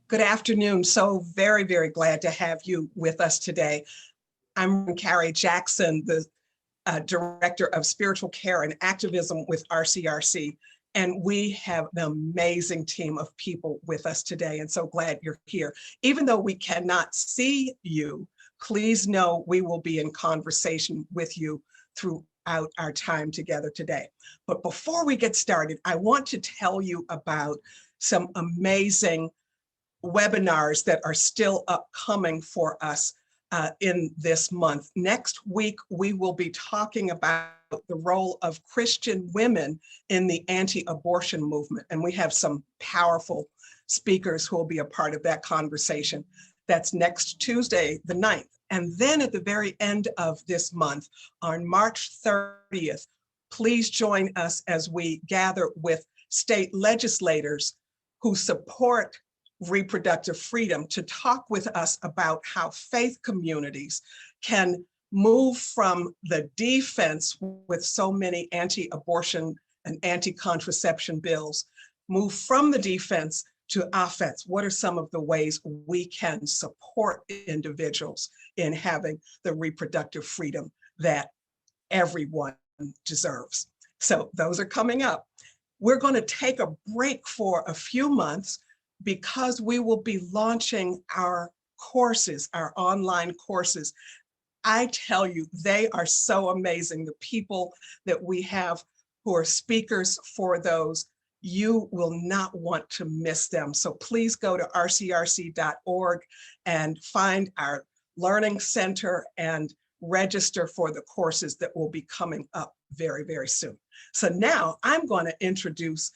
Good afternoon. So very, very glad to have you with us today. I'm Carrie Jackson, the Director of Spiritual Care and Activism with RCRC. And we have an amazing team of people with us today, and so glad you're here. Even though we cannot see you, please know we will be in conversation with you throughout our time together today. But before we get started, I want to tell you about some amazing webinars that are still upcoming for us in this month. Next week, we will be talking about the role of Christian women in the anti-abortion movement. And we have some powerful speakers who will be a part of that conversation. That's next Tuesday, the 9th. And then at the very end of this month, on March 30th, please join us as we gather with state legislators who support reproductive freedom to talk with us about how faith communities can move from the defense with so many anti-abortion and anti-contraception bills, move from the defense to offense. What are some of the ways we can support individuals in having the reproductive freedom that everyone deserves? So those are coming up. We're going to take a break for a few months because we will be launching our courses, our online courses. I tell you, they are so amazing. The people that we have who are speakers for those, you will not want to miss them. So please go to rcrc.org and find our learning center and register for the courses that will be coming up very, very soon. So now I'm going to introduce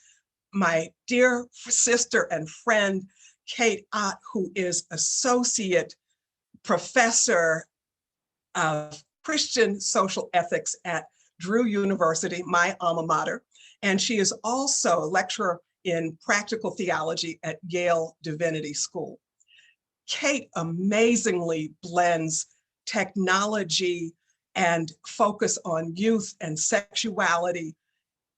my dear sister and friend, Kate Ott, who is Associate Professor of Christian Social Ethics at Drew University, my alma mater. And she is also a lecturer in practical theology at Yale Divinity School. Kate amazingly blends technology and focus on youth and sexuality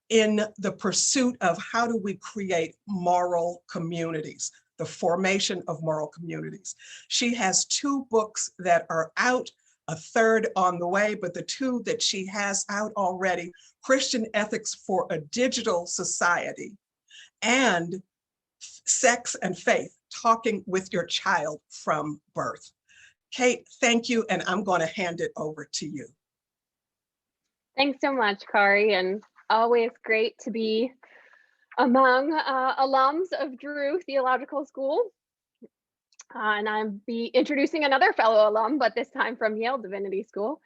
in the pursuit of how do we create moral communities, the formation of moral communities. She has 2 books that are out, a 3rd on the way, but the 2 that she has out already, Christian Ethics for a Digital Society and Sex and Faith, Talking with Your Child from Birth. Kate, thank you, and I'm going to hand it over to you. Thanks so much, Kari, and always great to be among alums of Drew Theological School. And I'll be introducing another fellow alum, but this time from Yale Divinity School.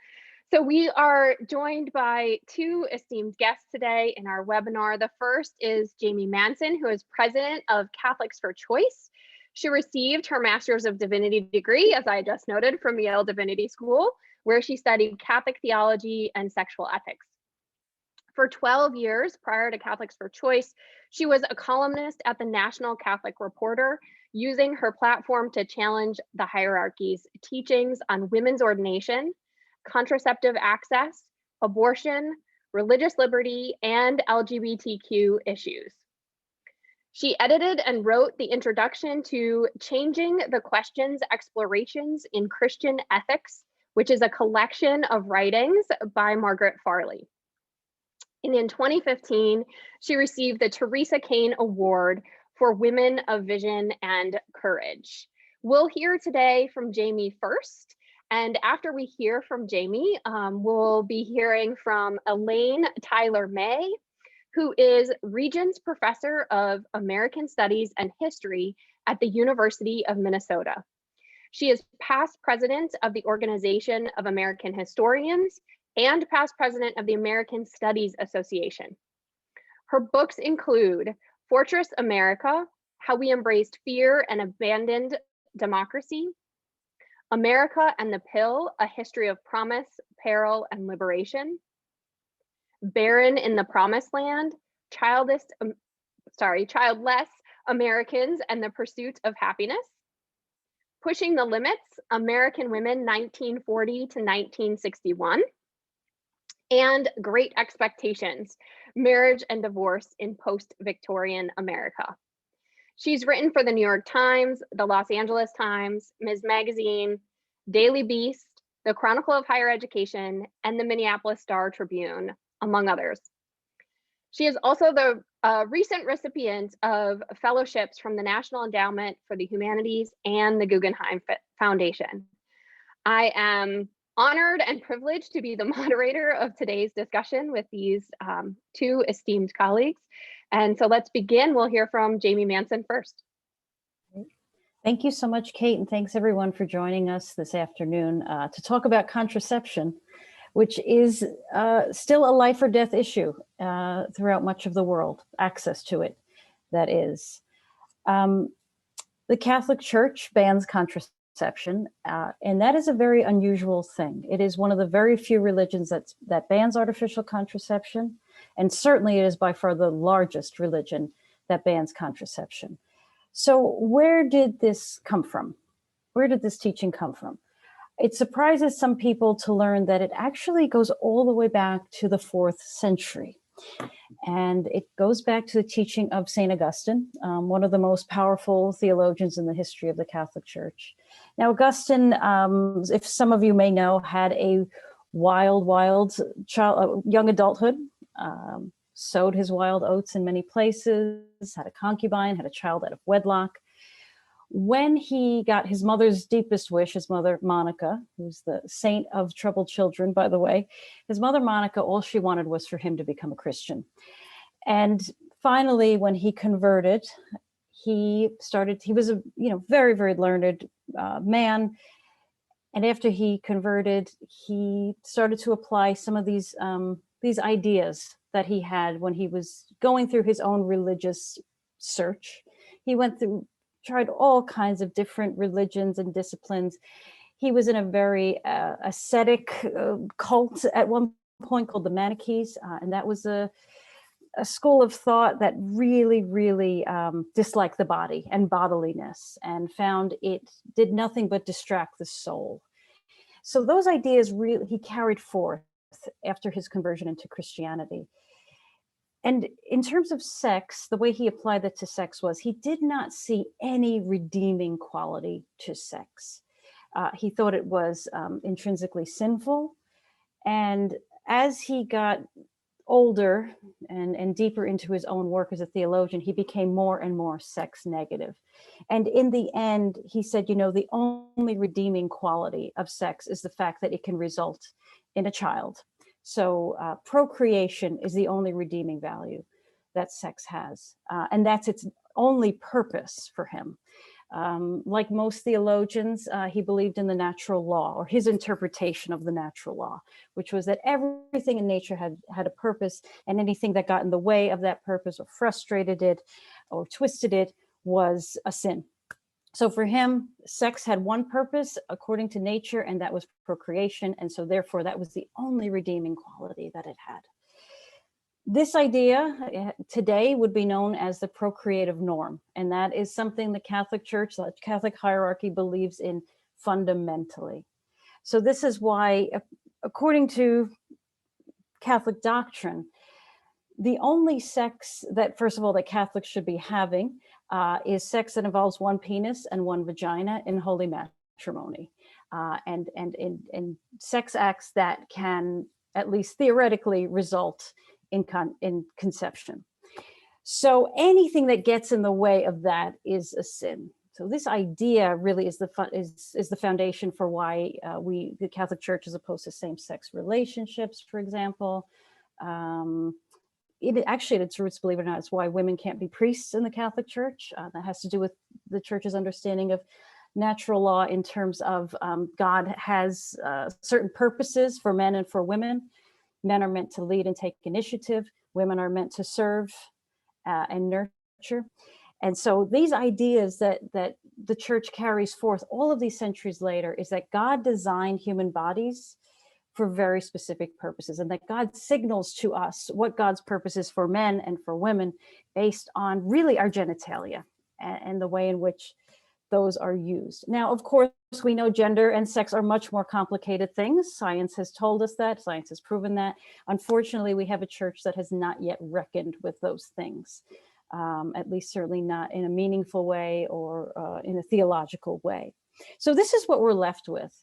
So we are joined by 2 esteemed guests today in our webinar. The first is Jamie Manson, who is president of Catholics for Choice. She received her Master's of Divinity degree, as I just noted, from Yale Divinity School, where she studied Catholic theology and sexual ethics. For 12 years prior to Catholics for Choice, she was a columnist at the National Catholic Reporter, using her platform to challenge the hierarchy's teachings on women's ordination, contraceptive access, abortion, religious liberty, and LGBTQ issues. She edited and wrote the introduction to Changing the Questions Explorations in Christian Ethics, which is a collection of writings by Margaret Farley. And in 2015, she received the Teresa Kane Award for Women of Vision and Courage. We'll hear today from Jamie first, and after we hear from Jamie, we'll be hearing from Elaine Tyler May, who is Regents Professor of American Studies and History at the University of Minnesota. She is past president of the Organization of American Historians and past president of the American Studies Association. Her books include Fortress America, How We Embraced Fear and Abandoned Democracy, America and the Pill, A History of Promise, Peril, and Liberation, Barren in the Promised Land, Childless Americans and the Pursuit of Happiness, Pushing the Limits, American Women 1940 to 1961, and Great Expectations, Marriage and Divorce in Post-Victorian America. She's written for the New York Times, the Los Angeles Times, Ms. Magazine, Daily Beast, the Chronicle of Higher Education, and the Minneapolis Star Tribune, among others. She is also the recent recipient of fellowships from the National Endowment for the Humanities and the Guggenheim Foundation. I am honored and privileged to be the moderator of today's discussion with these two esteemed colleagues. And so let's begin. We'll hear from Jamie Manson first. Thank you so much, Kate, and thanks everyone for joining us this afternoon to talk about contraception, which is still a life or death issue throughout much of the world, access to it, that is. The Catholic Church bans contraception, and that is a very unusual thing. It is one of the very few religions that bans artificial contraception, and certainly it is by far the largest religion that bans contraception. So where did this come from? Where did this teaching come from? It surprises some people to learn that it actually goes all the way back to the 4th century. And it goes back to the teaching of St. Augustine, one of the most powerful theologians in the history of the Catholic Church. Now, Augustine, if some of you may know, had a wild young adulthood, sowed his wild oats in many places, had a concubine, had a child out of wedlock. When he got his mother's deepest wish, his mother Monica, who's the saint of troubled children, by the way, his mother Monica, all she wanted was for him to become a Christian. And finally, when he converted, he was a very, very learned man. And after he converted, he started to apply some of these ideas that he had when he was going through his own religious search. He tried all kinds of different religions and disciplines. He was in a very ascetic cult at one point called the Manichees, and that was a school of thought that really, really disliked the body and bodiliness, and found it did nothing but distract the soul. So those ideas really he carried forth after his conversion into Christianity. And in terms of sex, the way he applied that to sex was he did not see any redeeming quality to sex. He thought it was intrinsically sinful. And as he got older and deeper into his own work as a theologian, he became more and more sex negative. And in the end, he said, the only redeeming quality of sex is the fact that it can result in a child. So procreation is the only redeeming value that sex has. And that's its only purpose for him. Like most theologians, he believed in the natural law, or his interpretation of the natural law, which was that everything in nature had a purpose, and anything that got in the way of that purpose or frustrated it or twisted it was a sin. So for him, sex had one purpose according to nature, and that was procreation. And so therefore, that was the only redeeming quality that it had. This idea today would be known as the procreative norm. And that is something the Catholic Church, the Catholic hierarchy, believes in fundamentally. So this is why, according to Catholic doctrine, the only sex that, first of all, that Catholics should be having is sex that involves one penis and one vagina in holy matrimony, and sex acts that can, at least theoretically, result in conception. So anything that gets in the way of that is a sin. So this idea really is the foundation for why the Catholic Church is opposed to same-sex relationships, for example. Actually, at its roots, believe it or not, it's why women can't be priests in the Catholic Church. That has to do with the Church's understanding of natural law in terms of God has certain purposes for men and for women. Men are meant to lead and take initiative. Women are meant to serve and nurture. And so these ideas that the Church carries forth all of these centuries later is that God designed human bodies for very specific purposes, and that God signals to us what God's purpose is for men and for women based on really our genitalia and the way in which those are used. Now, of course, we know gender and sex are much more complicated things. Science has told us that, science has proven that. Unfortunately, we have a church that has not yet reckoned with those things. at least certainly not in a meaningful way or in a theological way. So this is what we're left with.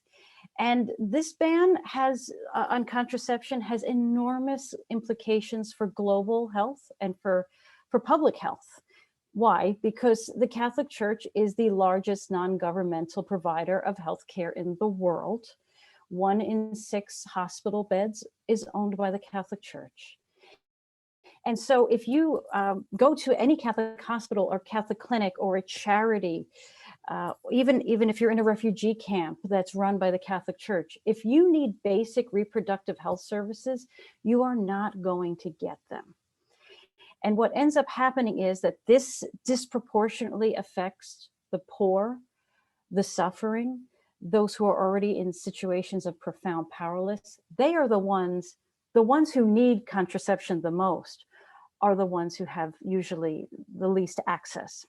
And this ban has on contraception has enormous implications for global health and for public health. Why? Because the Catholic Church is the largest non-governmental provider of healthcare in the world. 1 in 6 hospital beds is owned by the Catholic Church. And so if you go to any Catholic hospital or Catholic clinic or a charity, even if you're in a refugee camp that's run by the Catholic Church, if you need basic reproductive health services, you are not going to get them. And what ends up happening is that this disproportionately affects the poor, the suffering, those who are already in situations of profound powerlessness. They are the ones who need contraception the most are the ones who have usually the least access.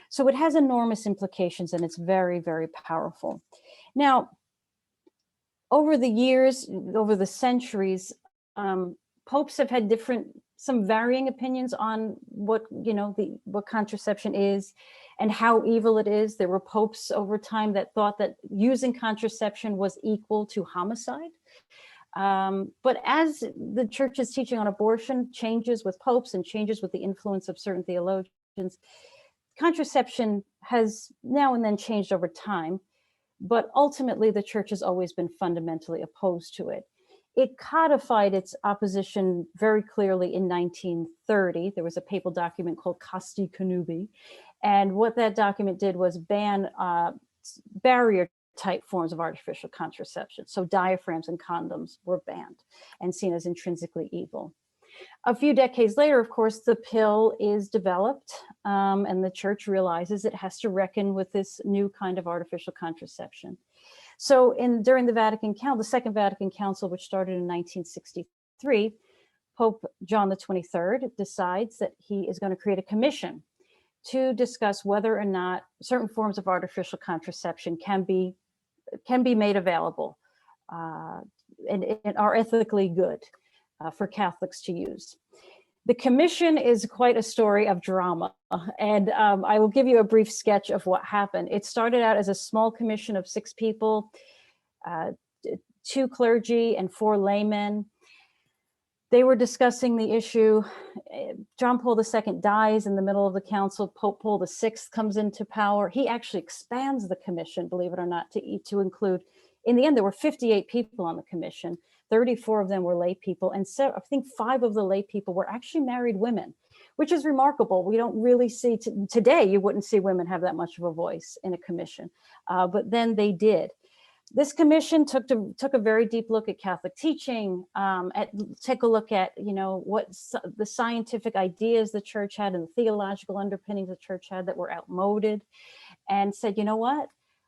So it has enormous implications and it's very, very powerful. Now, over the years, over the centuries, popes have had some varying opinions on what contraception is and how evil it is. There were popes over time that thought that using contraception was equal to homicide. But as the church's teaching on abortion changes with popes and changes with the influence of certain theologians, contraception has now and then changed over time, but ultimately the church has always been fundamentally opposed to it. It codified its opposition very clearly in 1930. There was a papal document called Casti Connubii. And what that document did was ban barrier type forms of artificial contraception. So diaphragms and condoms were banned and seen as intrinsically evil. A few decades later, of course, the pill is developed and the church realizes it has to reckon with this new kind of artificial contraception. So during the Vatican Council, the Second Vatican Council, which started in 1963, Pope John the 23rd decides that he is going to create a commission to discuss whether or not certain forms of artificial contraception can be made available and are ethically good for Catholics to use. The commission is quite a story of drama, and I will give you a brief sketch of what happened. It started out as a small commission of 6 people, 2 clergy and 4 laymen. They were discussing the issue. John Paul II dies in the middle of the council. Pope Paul VI comes into power. He actually expands the commission, believe it or not, to include, in the end, there were 58 people on the commission. 34 of them were lay people, and so I think 5 of the lay people were actually married women, which is remarkable. We don't really see, today you wouldn't see women have that much of a voice in a commission, but then they did. This commission took a very deep look at Catholic teaching, take a look at what the scientific ideas the church had and the theological underpinnings the church had that were outmoded, and said, you know what?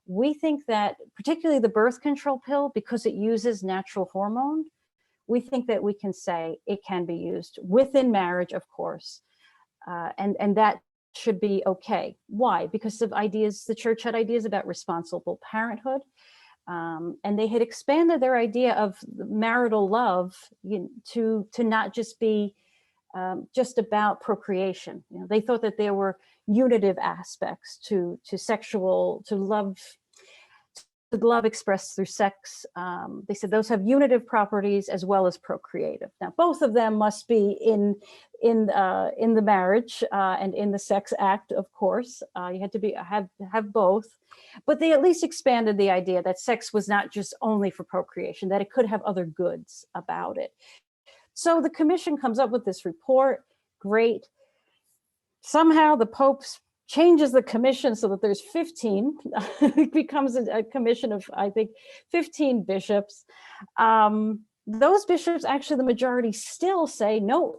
We think that particularly the birth control pill, because it uses natural hormone, we think that we can say it can be used within marriage, of course, and that should be okay. Why? Because of ideas, the church had ideas about responsible parenthood, and they had expanded their idea of marital love to not just be just about procreation. They thought that there were unitive aspects to love expressed through sex. They said those have unitive properties as well as procreative. Now, both of them must be in the marriage and in the sex act, of course. You had to have both, but they at least expanded the idea that sex was not just only for procreation, that it could have other goods about it. So the commission comes up with this report. Great. Somehow the Pope changes the commission so that there's 15. It becomes a commission of, I think, 15 bishops. Those bishops, actually the majority, still say, no,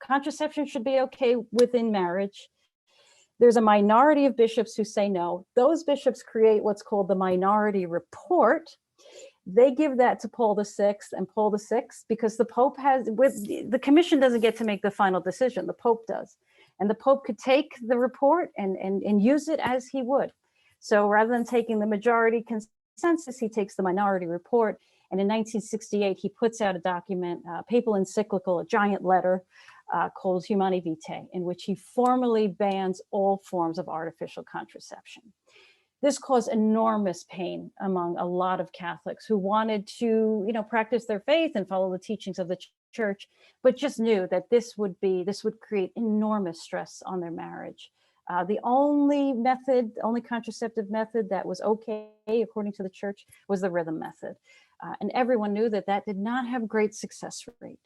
contraception should be okay within marriage. There's a minority of bishops who say no. Those bishops create what's called the Minority Report. They give that to Paul VI and Paul VI, because the Pope the commission doesn't get to make the final decision, the Pope does. And the Pope could take the report and use it as he would. So rather than taking the majority consensus, he takes the Minority Report. And in 1968, he puts out a document, a papal encyclical, a giant letter, called Humani Vitae, in which he formally bans all forms of artificial contraception. This caused enormous pain among a lot of Catholics who wanted to, practice their faith and follow the teachings of the church, but just knew that this would create enormous stress on their marriage. The only contraceptive method that was okay, according to the church, was the rhythm method. And everyone knew that did not have great success rate.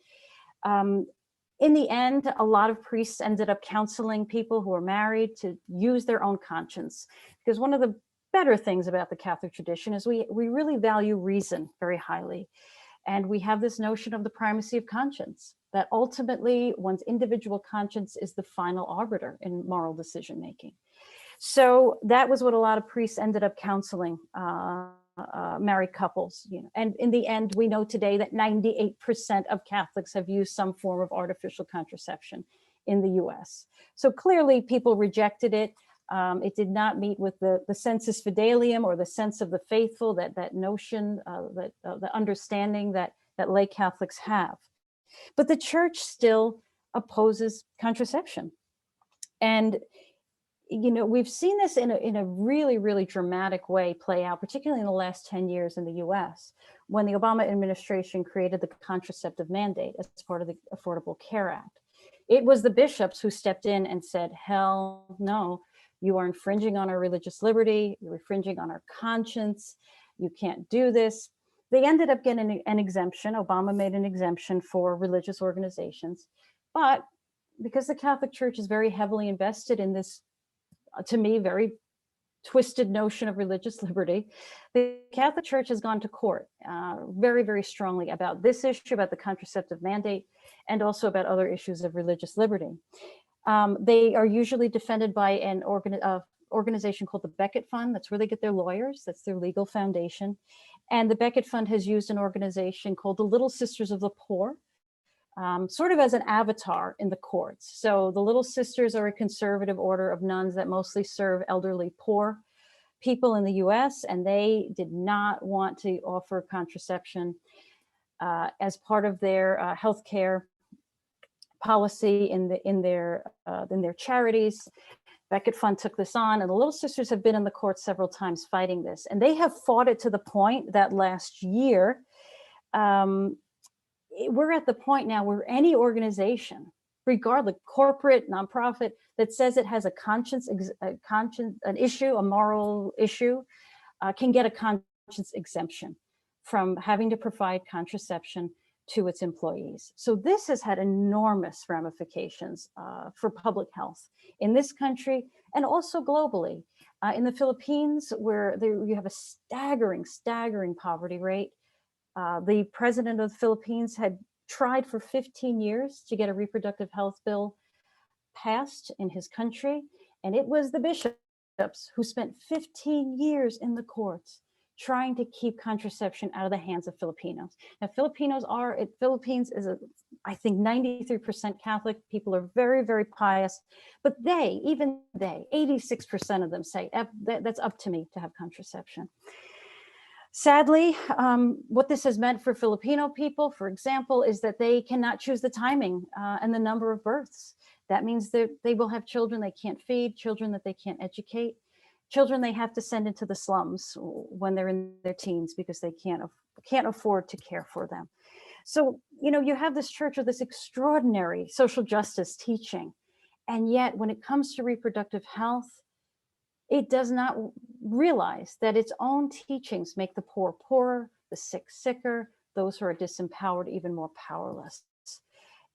In the end, a lot of priests ended up counseling people who were married to use their own conscience, because one of the better things about the Catholic tradition is we really value reason very highly. And we have this notion of the primacy of conscience, that ultimately one's individual conscience is the final arbiter in moral decision making. So that was what a lot of priests ended up counseling married couples. And in the end, we know today that 98% of Catholics have used some form of artificial contraception in the US. So clearly people rejected it. It did not meet with the sensus fidelium, or the sense of the faithful, that notion, the understanding that lay Catholics have. But the church still opposes contraception. And we've seen this in a really, really dramatic way play out, particularly in the last 10 years in the US, when the Obama administration created the contraceptive mandate as part of the Affordable Care Act. It was the bishops who stepped in and said, hell no, you are infringing on our religious liberty, you're infringing on our conscience, you can't do this. They ended up getting an exemption. Obama made an exemption for religious organizations. But because the Catholic Church is very heavily invested in this, to me, very twisted notion of religious liberty, the Catholic Church has gone to court very, very strongly about this issue, about the contraceptive mandate, and also about other issues of religious liberty. They are usually defended by an organization called the Becket Fund. That's where they get their lawyers. That's their legal foundation. And the Becket Fund has used an organization called the Little Sisters of the Poor, sort of as an avatar in the courts. So the Little Sisters are a conservative order of nuns that mostly serve elderly poor people in the US, and they did not want to offer contraception as part of their healthcare policy in their charities. Becket Fund took this on, and the Little Sisters have been in the court several times fighting this. And they have fought it to the point that last year, we're at the point now where any organization, regardless, corporate, nonprofit, that says it has a conscience, an issue, a moral issue, can get a conscience exemption from having to provide contraception to its employees. So this has had enormous ramifications for public health in this country and also globally. In the Philippines, where you have a staggering poverty rate, the president of the Philippines had tried for 15 years to get a reproductive health bill passed in his country. And it was the bishops who spent 15 years in the courts trying to keep contraception out of the hands of Filipinos. Now, Philippines is I think 93% Catholic. People are very, very pious, but even they, 86% of them say, that's up to me to have contraception. Sadly, what this has meant for Filipino people, for example, is that they cannot choose the timing and the number of births. That means that they will have children they can't feed, children that they can't educate, children they have to send into the slums when they're in their teens because they can't afford to care for them. So, you have this church with this extraordinary social justice teaching. And yet when it comes to reproductive health, it does not realize that its own teachings make the poor poorer, the sick sicker, those who are disempowered even more powerless.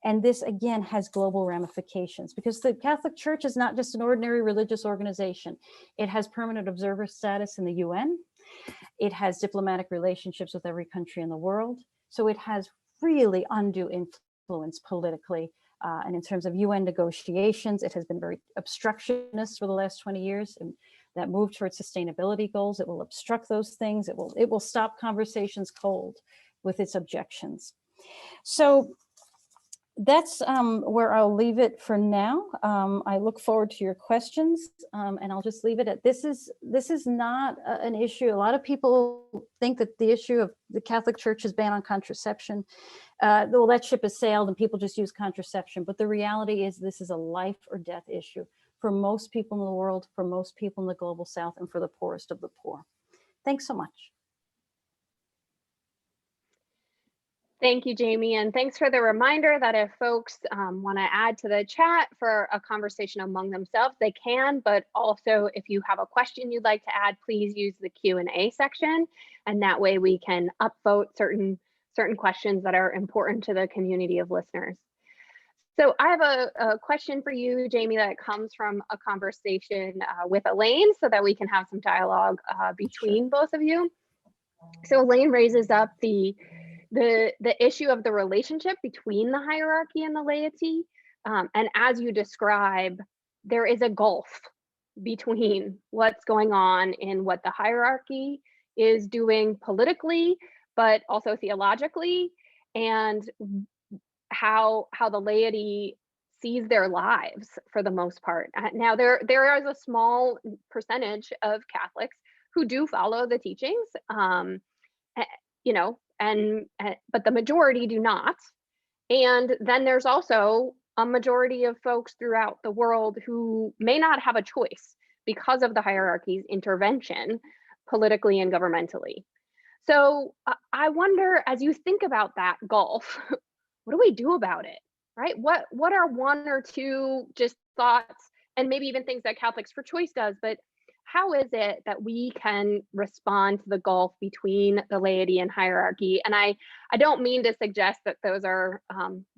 And this, again, has global ramifications because the Catholic Church is not just an ordinary religious organization. It has permanent observer status in the UN. It has diplomatic relationships with every country in the world. So it has really undue influence politically. And in terms of UN negotiations, it has been very obstructionist for the last 20 years. And that move towards sustainability goals, it will obstruct those things. It will stop conversations cold with its objections. So that's where I'll leave it for now. I look forward to your questions, and I'll just leave it at this is not an issue. A lot of people think that the issue of the Catholic Church's ban on contraception, well, that ship has sailed and people just use contraception. But the reality is this is a life or death issue for most people in the world, for most people in the global South, and for the poorest of the poor. Thanks so much. Thank you, Jamie, and thanks for the reminder that if folks want to add to the chat for a conversation among themselves, they can, but also if you have a question you'd like to add, please use the Q&A section, and that way we can upvote certain questions that are important to the community of listeners. So I have a question for you, Jamie, that comes from a conversation with Elaine so that we can have some dialogue between both of you. So Elaine raises up the issue of the relationship between the hierarchy and the laity. And as you describe, there is a gulf between what's going on in what the hierarchy is doing politically, but also theologically, and how the laity sees their lives for the most part. Now, there is a small percentage of Catholics who do follow the teachings, you know, but the majority do not. And then there's also a majority of folks throughout the world who may not have a choice because of the hierarchy's intervention politically and governmentally. So I wonder, as you think about that gulf, what do we do about it, right? What are one or two just thoughts, and maybe even things that Catholics for Choice does, but how is it that we can respond to the gulf between the laity and hierarchy? And I don't mean to suggest that those are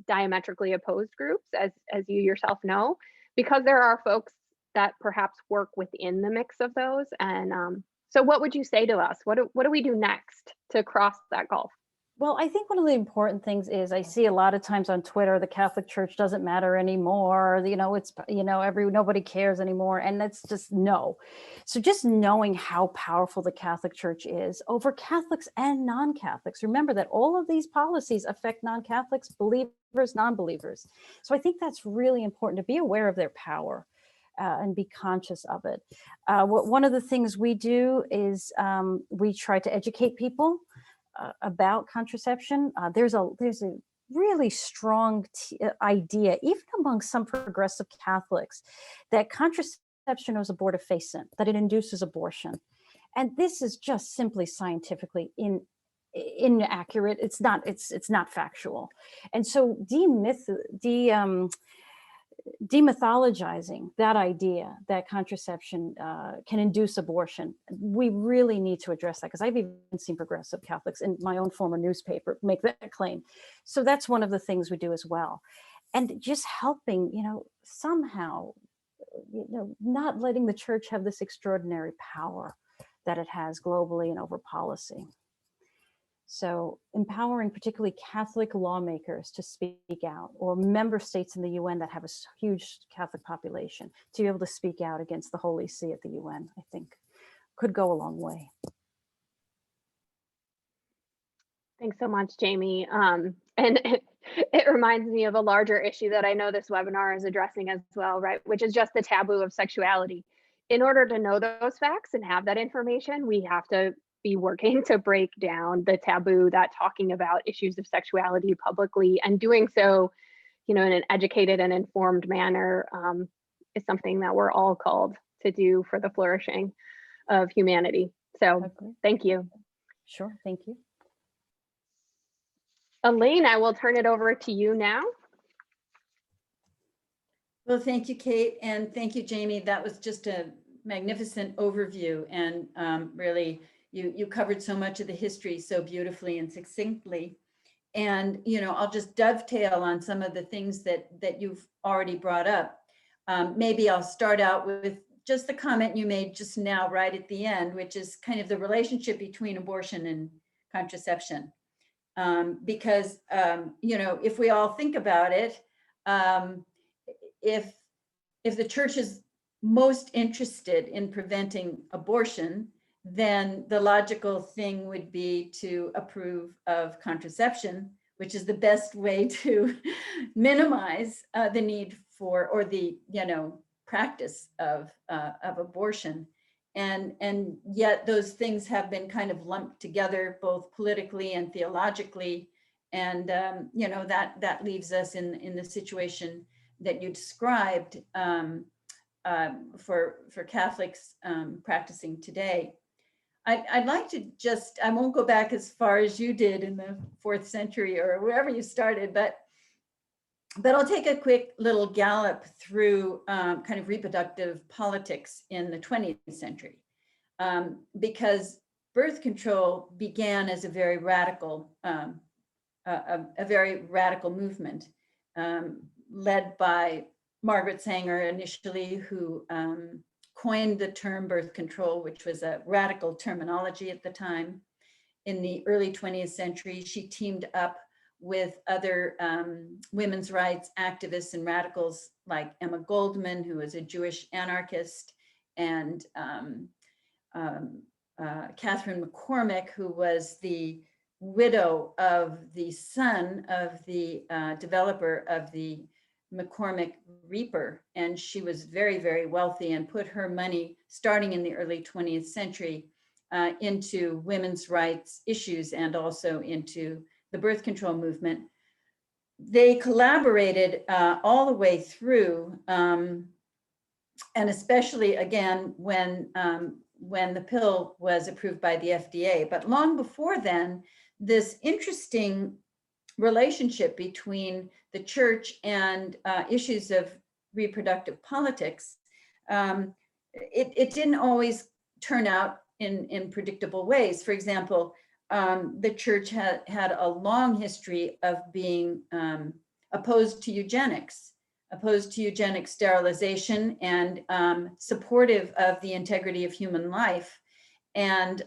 diametrically opposed groups, as you yourself know, because there are folks that perhaps work within the mix of those. And so what would you say to us? What do we do next to cross that gulf? Well, I think one of the important things is I see a lot of times on Twitter, the Catholic Church doesn't matter anymore. You know, it's, you know, nobody cares anymore. And that's just no. So just knowing how powerful the Catholic Church is over Catholics and non-Catholics. Remember that all of these policies affect non-Catholics, believers, non-believers. So I think that's really important to be aware of their power. And be conscious of it. One of the things we do is we try to educate people about contraception. There's a really strong idea, even among some progressive Catholics, that contraception is abortifacient, that it induces abortion. And this is just simply scientifically inaccurate. It's not factual. And so demythologizing that idea that contraception can induce abortion, we really need to address that, because I've even seen progressive Catholics in my own former newspaper make that claim. So that's one of the things we do as well. And just helping, you know, somehow, you know, not letting the church have this extraordinary power that it has globally and over policy. So empowering particularly Catholic lawmakers to speak out, or member states in the UN that have a huge Catholic population to be able to speak out against the Holy See at the UN, I think could go a long way. Thanks so much, Jamie. And it reminds me of a larger issue that I know this webinar is addressing as well, right? Which is just the taboo of sexuality. In order to know those facts and have that information, we have to be working to break down the taboo that talking about issues of sexuality publicly, and doing so, you know, in an educated and informed manner is something that we're all called to do for the flourishing of humanity. So thank you. Sure, thank you. Elaine, I will turn it over to you now. Well, thank you, Kate, and thank you, Jamie. That was just a magnificent overview, and really, you covered so much of the history so beautifully and succinctly. And, you know, I'll just dovetail on some of the things that you've already brought up. Maybe I'll start out with just the comment you made just now, right at the end, which is kind of the relationship between abortion and contraception. Because, you know, if we all think about it, if the church is most interested in preventing abortion, then the logical thing would be to approve of contraception, which is the best way to minimize the need for, or the, practice of abortion. And yet those things have been kind of lumped together, both politically and theologically. And, that leaves us in the situation that you described for Catholics practicing today. I'd like to I won't go back as far as you did in the 4th century or wherever you started, but I'll take a quick little gallop through kind of reproductive politics in the 20th century, because birth control began as a very radical movement led by Margaret Sanger initially, who coined the term birth control, which was a radical terminology at the time. In the early 20th century, she teamed up with other women's rights activists and radicals like Emma Goldman, who was a Jewish anarchist, and Catherine McCormick, who was the widow of the son of the developer of the McCormick Reaper. And she was very, very wealthy and put her money, starting in the early 20th century, into women's rights issues and also into the birth control movement. They collaborated all the way through, and especially again when the pill was approved by the FDA. But long before then, this interesting relationship between the church and issues of reproductive politics, it didn't always turn out in predictable ways. For example, the church had a long history of being opposed to eugenics, sterilization, and supportive of the integrity of human life. And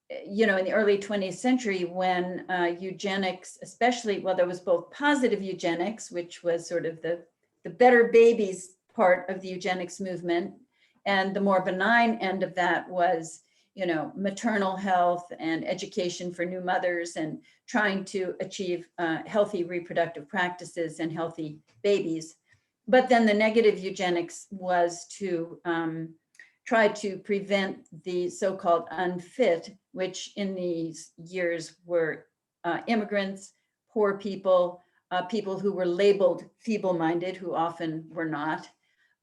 in the early 20th century, when eugenics, especially, well, there was both positive eugenics, which was sort of the better babies part of the eugenics movement, and the more benign end of that was, maternal health and education for new mothers and trying to achieve healthy reproductive practices and healthy babies. But then the negative eugenics was to try to prevent the so-called unfit, which in these years were immigrants, poor people, people who were labeled feeble-minded, who often were not,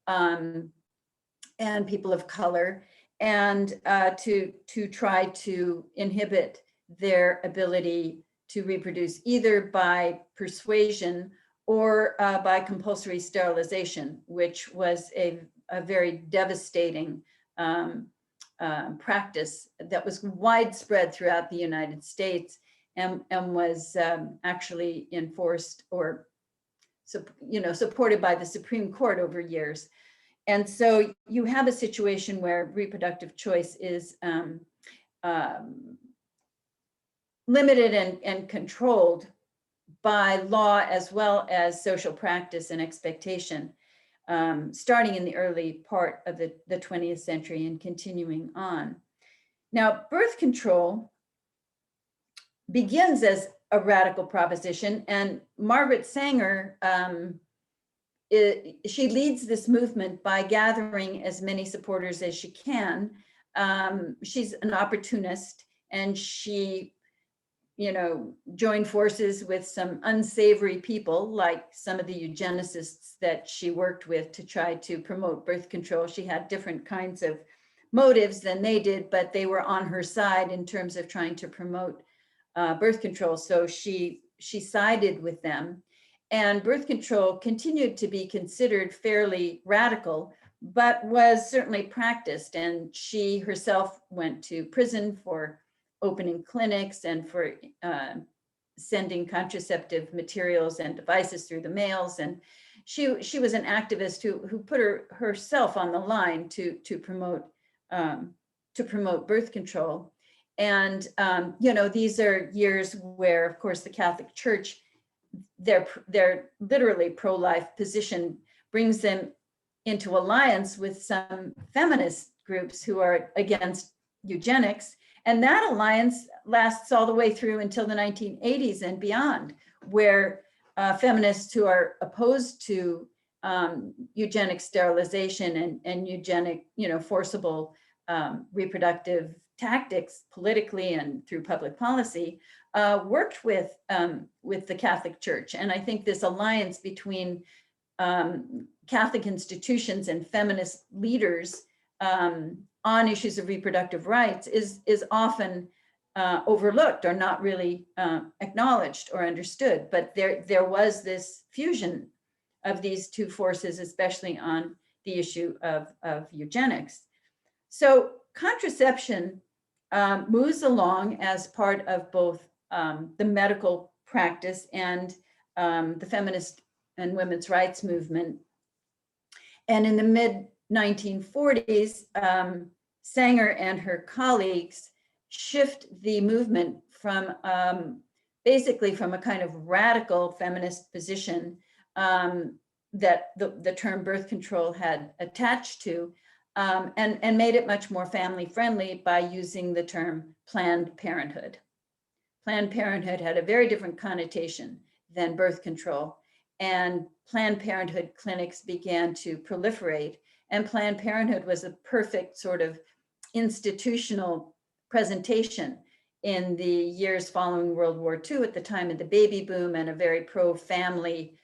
and people of color, and to try to inhibit their ability to reproduce either by persuasion or by compulsory sterilization, which was a very devastating practice that was widespread throughout the United States and was actually enforced or supported by the Supreme Court over years. And so you have a situation where reproductive choice is limited and controlled by law as well as social practice and expectation, starting in the early part of the 20th century and continuing on. Now, birth control begins as a radical proposition, and Margaret Sanger, she leads this movement by gathering as many supporters as she can. She's an opportunist, and she joined forces with some unsavory people, like some of the eugenicists that she worked with to try to promote birth control. She had different kinds of motives than they did, but they were on her side in terms of trying to promote birth control. So she sided with them. And birth control continued to be considered fairly radical, but was certainly practiced. And she herself went to prison for opening clinics and for sending contraceptive materials and devices through the mails. And she was an activist who put herself on the line to promote birth control. And these are years where, of course, the Catholic Church, their literally pro-life position brings them into alliance with some feminist groups who are against eugenics, And that alliance lasts all the way through until the 1980s and beyond, where feminists who are opposed to eugenic sterilization and eugenic, forcible reproductive tactics politically and through public policy, worked with the Catholic Church. And I think this alliance between Catholic institutions and feminist leaders on issues of reproductive rights is often overlooked or not really acknowledged or understood. But there was this fusion of these two forces, especially on the issue of eugenics. So contraception moves along as part of both the medical practice and the feminist and women's rights movement. And in the mid-1940s, Sanger and her colleagues shift the movement from basically from a kind of radical feminist position that the term birth control had attached to, and made it much more family friendly by using the term Planned Parenthood. Planned Parenthood had a very different connotation than birth control, and Planned Parenthood clinics began to proliferate, and Planned Parenthood was a perfect sort of institutional presentation in the years following World War II, at the time of the baby boom, and a very pro-family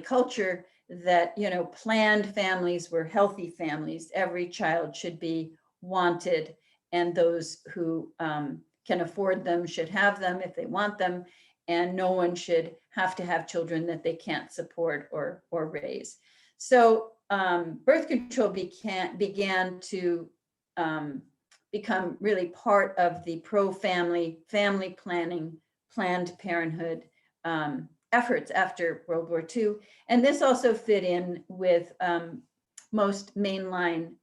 culture that, planned families were healthy families. Every child should be wanted, and those who can afford them should have them if they want them, and no one should have to have children that they can't support or raise. So birth control began to become really part of the pro-family, family planning, Planned Parenthood efforts after World War II. And this also fit in with most mainline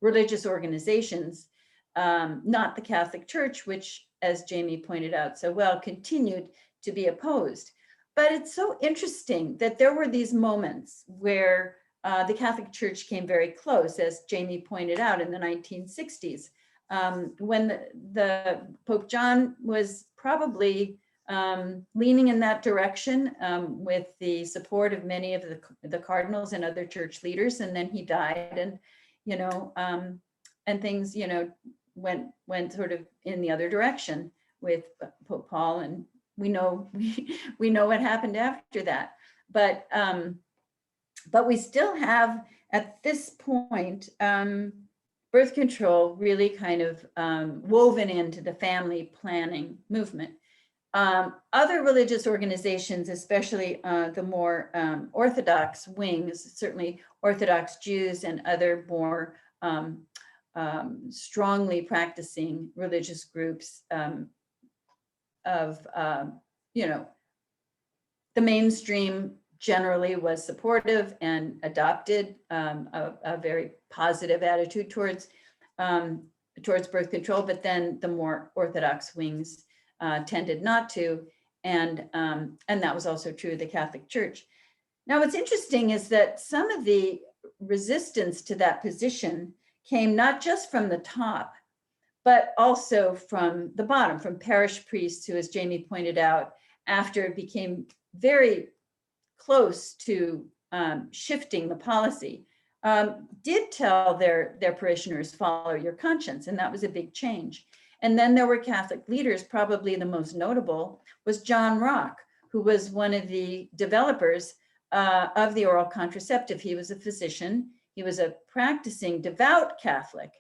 religious organizations, not the Catholic Church, which, as Jamie pointed out so well, continued to be opposed. But it's so interesting that there were these moments where the Catholic Church came very close, as Jamie pointed out, in the 1960s, when the Pope John was probably leaning in that direction with the support of many of the cardinals and other church leaders, and then he died, and and things went sort of in the other direction with Pope Paul, and we know what happened after that. But we still have at this point birth control really kind of woven into the family planning movement. Other religious organizations, especially the more Orthodox wings, certainly Orthodox Jews and other more strongly practicing religious groups of the mainstream generally was supportive and adopted a very positive attitude towards birth control, but then the more Orthodox wings tended not to, and that was also true of the Catholic Church. Now, what's interesting is that some of the resistance to that position came not just from the top, but also from the bottom, from parish priests who, as Jamie pointed out, after it became very close to shifting the policy, did tell their parishioners, follow your conscience, and that was a big change. And then there were Catholic leaders, probably the most notable was John Rock, who was one of the developers of the oral contraceptive. He was a physician, he was a practicing devout Catholic,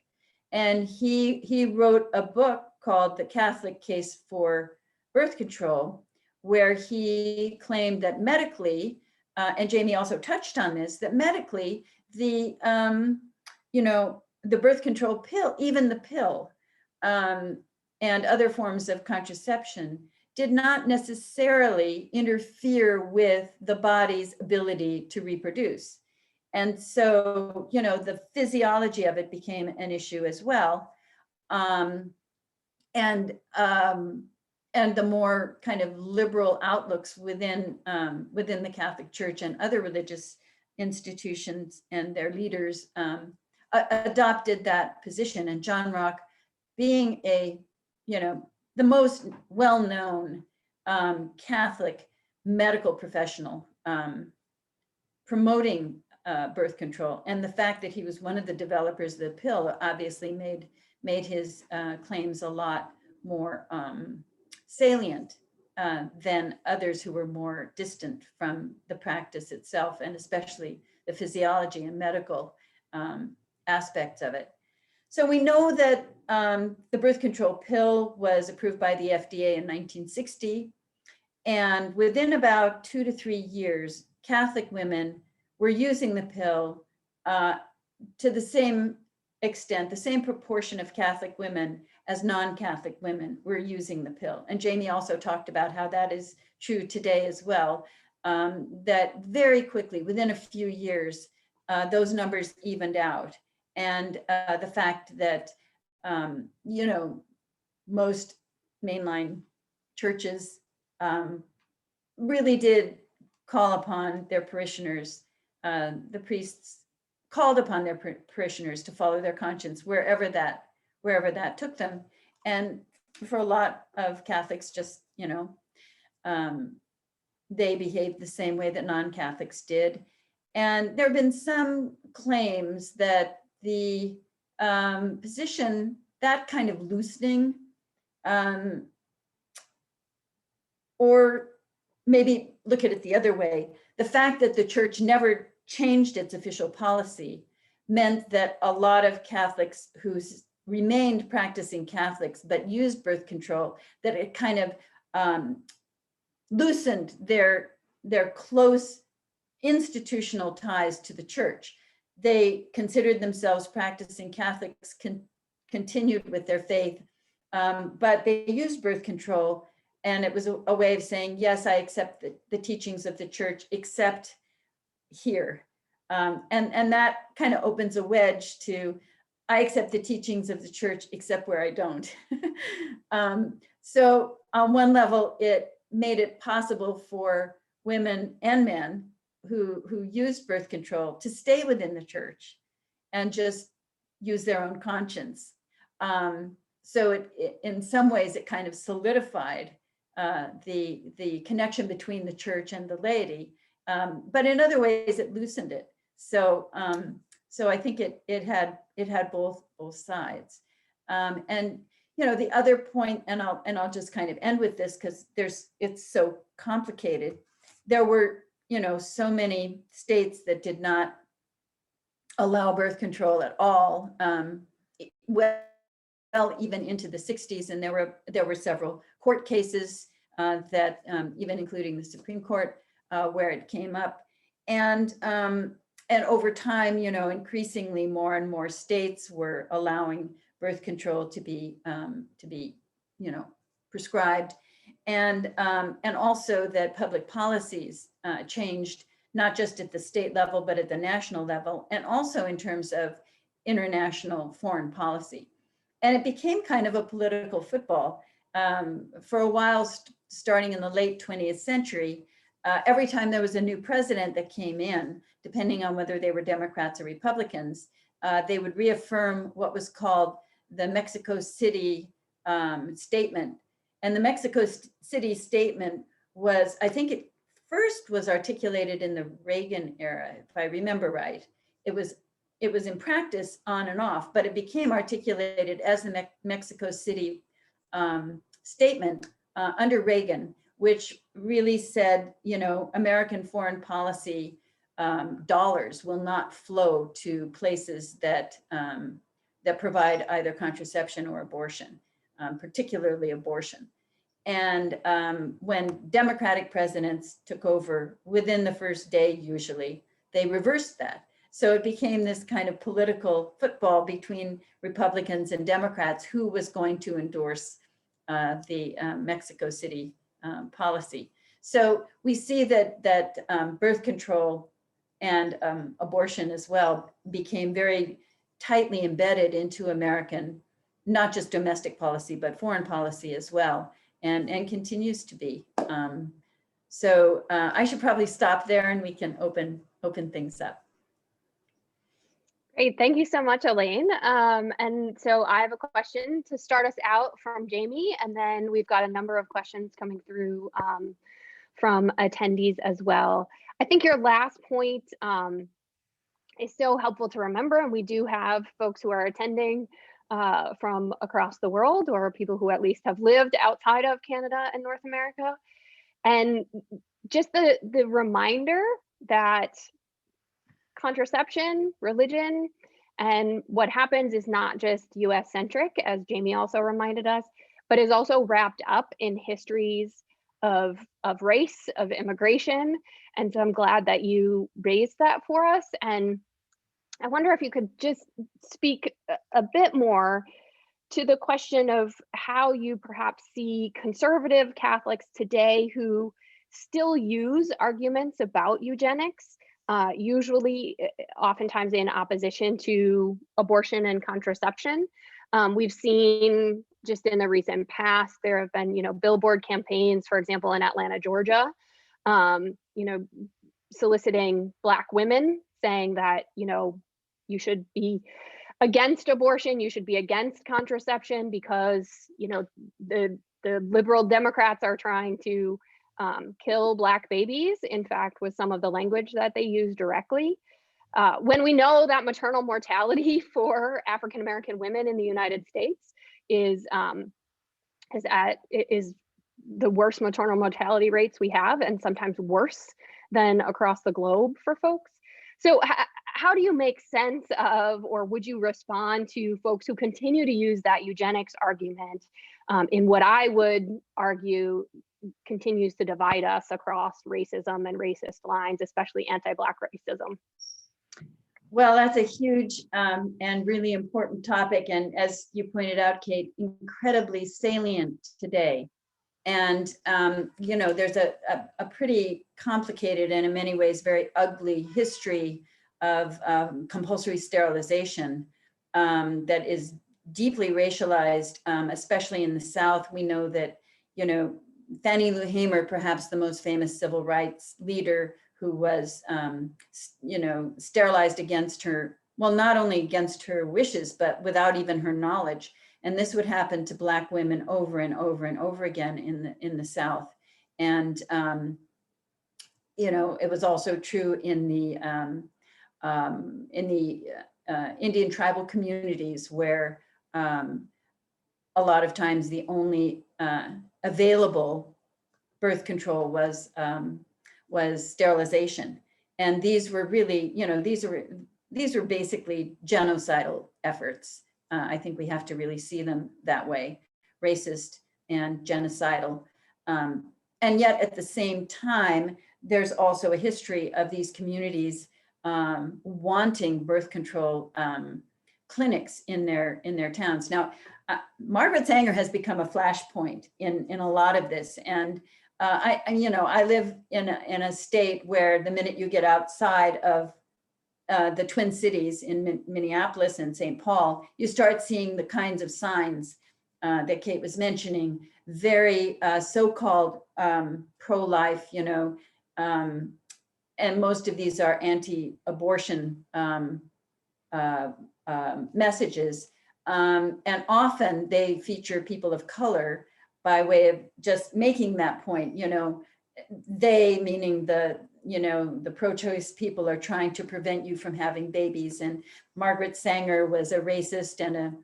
and he wrote a book called The Catholic Case for Birth Control, where he claimed that medically, and Jamie also touched on this, that medically the birth control pill, even the pill, and other forms of contraception did not necessarily interfere with the body's ability to reproduce. And so, the physiology of it became an issue as well. And the more kind of liberal outlooks within the Catholic Church and other religious institutions and their leaders adopted that position. And John Rock, being a, the most well-known Catholic medical professional promoting birth control, and the fact that he was one of the developers of the pill obviously made his claims a lot more salient than others who were more distant from the practice itself, and especially the physiology and medical aspects of it. So we know that the birth control pill was approved by the FDA in 1960. And within about 2 to 3 years, Catholic women were using the pill to the same extent, the same proportion of Catholic women as non-Catholic women were using the pill. And Jamie also talked about how that is true today as well, that very quickly, within a few years, those numbers evened out. And the fact that, most mainline churches really did call upon their parishioners, the priests called upon their parishioners to follow their conscience wherever that took them. And for a lot of Catholics, just, they behaved the same way that non-Catholics did. And there have been some claims that the position, that kind of loosening, or maybe look at it the other way, the fact that the church never changed its official policy meant that a lot of Catholics who remained practicing Catholics but used birth control, that it kind of loosened their close institutional ties to the church. They considered themselves practicing Catholics, continued with their faith, but they used birth control, and it was a way of saying, yes, I accept the teachings of the church, except here. And that kind of opens a wedge to, I accept the teachings of the church, except where I don't. So on one level, it made it possible for women and men who used birth control to stay within the church and just use their own conscience. So it in some ways, it kind of solidified the connection between the church and the laity. But in other ways, it loosened it. So I think it had both sides. And the other point, and I'll just kind of end with this because it's so complicated. There were so many states that did not allow birth control at all. Well, even into the 60s, and there were several court cases that even including the Supreme Court where it came up, and over time, increasingly more and more states were allowing birth control to be prescribed, and also that public policies changed not just at the state level but at the national level, and also in terms of international foreign policy. And it became kind of a political football. For a while, starting in the late 20th century, every time there was a new president that came in, depending on whether they were Democrats or Republicans, they would reaffirm what was called the Mexico City Statement. And the Mexico City Statement was, I think it first was articulated in the Reagan era, if I remember right. It was in practice on and off, but it became articulated as the Mexico City Statement under Reagan, which really said, American foreign policy dollars will not flow to places that provide either contraception or abortion, particularly abortion. And when Democratic presidents took over, within the first day, usually, they reversed that. So it became this kind of political football between Republicans and Democrats who was going to endorse the Mexico City policy. So we see that birth control and abortion as well became very tightly embedded into American, not just domestic policy, but foreign policy as well, and continues to be. So I should probably stop there and we can open things up. Great, thank you so much, Elaine. And so I have a question to start us out from Jamie, and then we've got a number of questions coming through from attendees as well. I think your last point is so helpful to remember, and we do have folks who are attending from across the world, or people who at least have lived outside of Canada and North America. And just the reminder that contraception, religion, and what happens is not just US centric, as Jamie also reminded us, but is also wrapped up in histories of race, of immigration. And so I'm glad that you raised that for us. And I wonder if you could just speak a bit more to the question of how you perhaps see conservative Catholics today who still use arguments about eugenics, usually oftentimes in opposition to abortion and contraception. We've seen just in the recent past, there have been, billboard campaigns, for example, in Atlanta, Georgia, soliciting Black women, saying that, you should be against abortion, you should be against contraception because, the liberal Democrats are trying to kill Black babies, in fact, with some of the language that they use directly. When we know that maternal mortality for African American women in the United States is the worst maternal mortality rates we have, and sometimes worse than across the globe for folks. So how do you make sense of, or would you respond to folks who continue to use that eugenics argument in what I would argue continues to divide us across racism and racist lines, especially anti-Black racism? Well, that's a huge and really important topic. And as you pointed out, Kate, incredibly salient today. And, there's a pretty complicated and in many ways very ugly history of compulsory sterilization that is deeply racialized, especially in the South. We know that, Fannie Lou Hamer, perhaps the most famous civil rights leader, who was, sterilized against her, well, not only against her wishes, but without even her knowledge. And this would happen to Black women over and over and over again in the South. And, it was also true in the Indian tribal communities, where a lot of times the only available birth control was sterilization. And these were really, these were basically genocidal efforts. I think we have to really see them that way, racist and genocidal. And yet at the same time, there's also a history of these communities wanting birth control clinics in their towns. Now, Margaret Sanger has become a flashpoint in a lot of this. And I live in a state where the minute you get outside of the Twin Cities in Minneapolis and St. Paul, you start seeing the kinds of signs that Kate was mentioning, very so-called pro-life, and most of these are anti-abortion messages. And often they feature people of color by way of just making that point, they, meaning the pro-choice people, are trying to prevent you from having babies. And Margaret Sanger was a racist and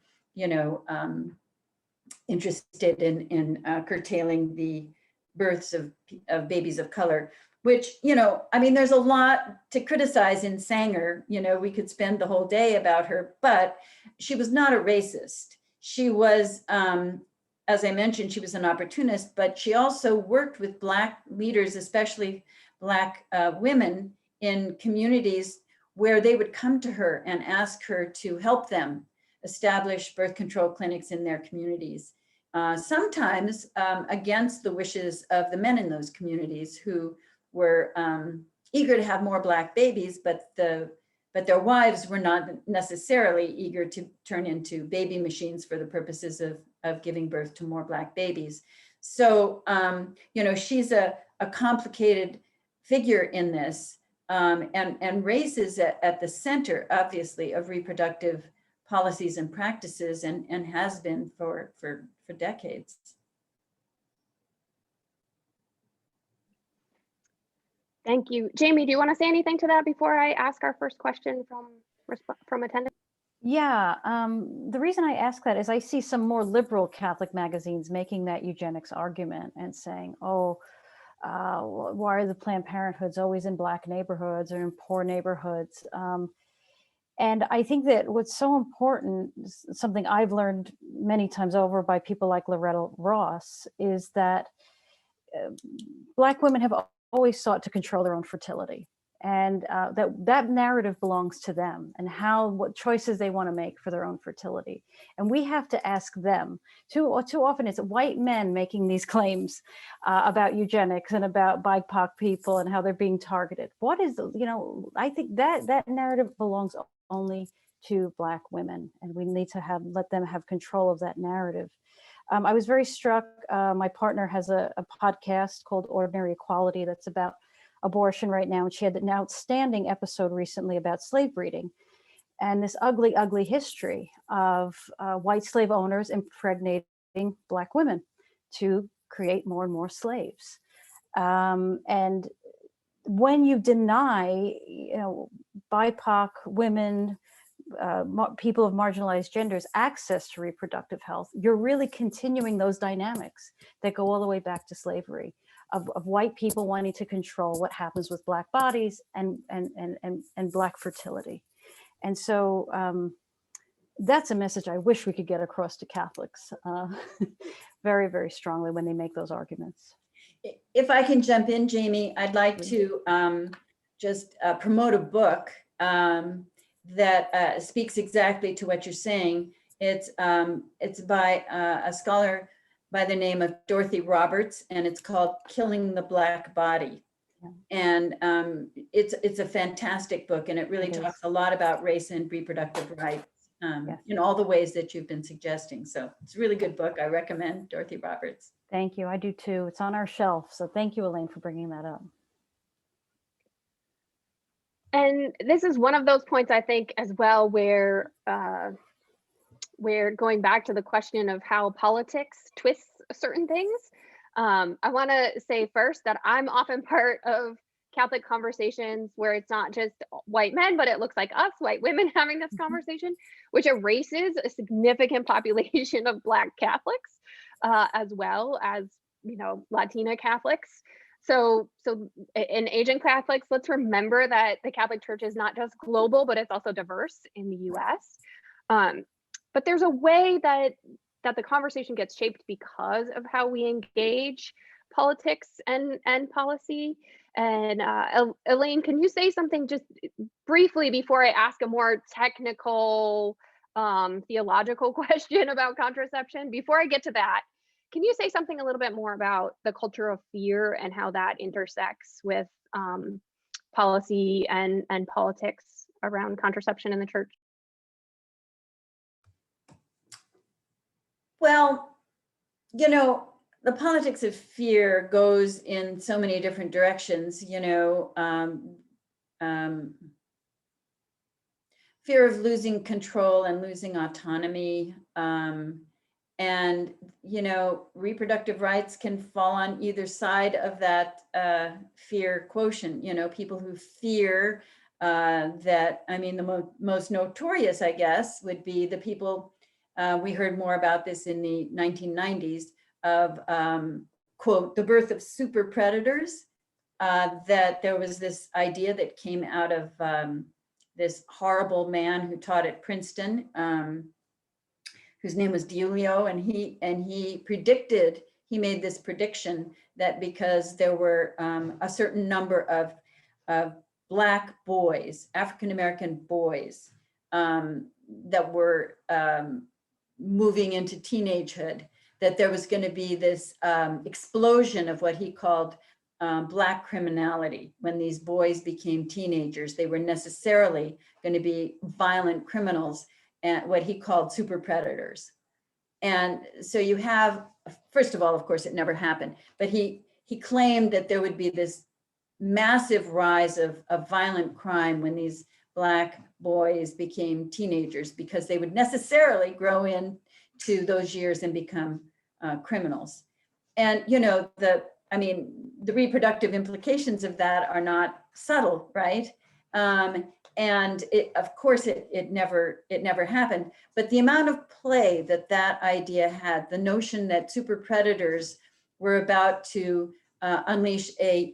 interested in curtailing the births of babies of color, which, there's a lot to criticize in Sanger. We could spend the whole day about her, but she was not a racist. She was, as I mentioned, she was an opportunist, but she also worked with Black leaders, especially Black women in communities where they would come to her and ask her to help them establish birth control clinics in their communities. Sometimes against the wishes of the men in those communities, who were eager to have more Black babies, but their wives were not necessarily eager to turn into baby machines for the purposes of giving birth to more Black babies. So, she's a complicated figure in this. And race is at the center, obviously, of reproductive policies and practices, and has been for decades. Thank you. Jamie, do you want to say anything to that before I ask our first question from attendants? Yeah, the reason I ask that is I see some more liberal Catholic magazines making that eugenics argument and saying, oh, why are the Planned Parenthoods always in Black neighborhoods or in poor neighborhoods? And I think that what's so important, something I've learned many times over by people like Loretta Ross, is that Black women have always sought to control their own fertility. And that narrative belongs to them and what choices they want to make for their own fertility. And we have to ask them. Too often it's white men making these claims about eugenics and about BIPOC people and how they're being targeted. What is, I think that narrative belongs only to Black women, and we need to let them have control of that narrative. I was very struck, my partner has a podcast called Ordinary Equality that's about abortion right now, and she had an outstanding episode recently about slave breeding and this ugly, ugly history of white slave owners impregnating Black women to create more and more slaves. And when you deny, BIPOC women, people of marginalized genders access to reproductive health, you're really continuing those dynamics that go all the way back to slavery. Of white people wanting to control what happens with Black bodies and Black fertility. And so that's a message I wish we could get across to Catholics very, very strongly when they make those arguments. If I can jump in, Jamie, I'd like to just promote a book that speaks exactly to what you're saying. It's by a scholar by the name of Dorothy Roberts, and it's called Killing the Black Body. Yeah. And it's a fantastic book, and it really talks a lot about race and reproductive rights in all the ways that you've been suggesting. So it's a really good book. I recommend Dorothy Roberts. Thank you. I do too. It's on our shelf. So thank you, Elaine, for bringing that up. And this is one of those points, I think, as well, where we're going back to the question of how politics twists certain things. I want to say first that I'm often part of Catholic conversations where it's not just white men, but it looks like us, white women, having this conversation, which erases a significant population of Black Catholics, as well as, Latina Catholics. So in Asian Catholics, let's remember that the Catholic Church is not just global, but it's also diverse in the US. But there's a way that the conversation gets shaped because of how we engage politics and policy. And Elaine, can you say something just briefly before I ask a more technical theological question about contraception? Before I get to that, can you say something a little bit more about the culture of fear and how that intersects with policy and politics around contraception in the church? Well, the politics of fear goes in so many different directions, fear of losing control and losing autonomy. And, reproductive rights can fall on either side of that fear quotient. People who fear that, the most notorious, I guess, would be the people, we heard more about this in the 1990s, of, quote, the birth of super predators, that there was this idea that came out of this horrible man who taught at Princeton, whose name was Giulio, and he made this prediction that because there were a certain number of Black boys, African-American boys, that were moving into teenagehood, that there was going to be this explosion of what he called Black criminality. When these boys became teenagers, they were necessarily going to be violent criminals and what he called super predators. And so you have, first of all, of course, it never happened, but he claimed that there would be this massive rise of violent crime when these Black boys became teenagers, because they would necessarily grow into those years and become criminals. And, you know, the reproductive implications of that are not subtle, right? And of course, it never happened. But the amount of play that idea had, the notion that super predators were about to unleash a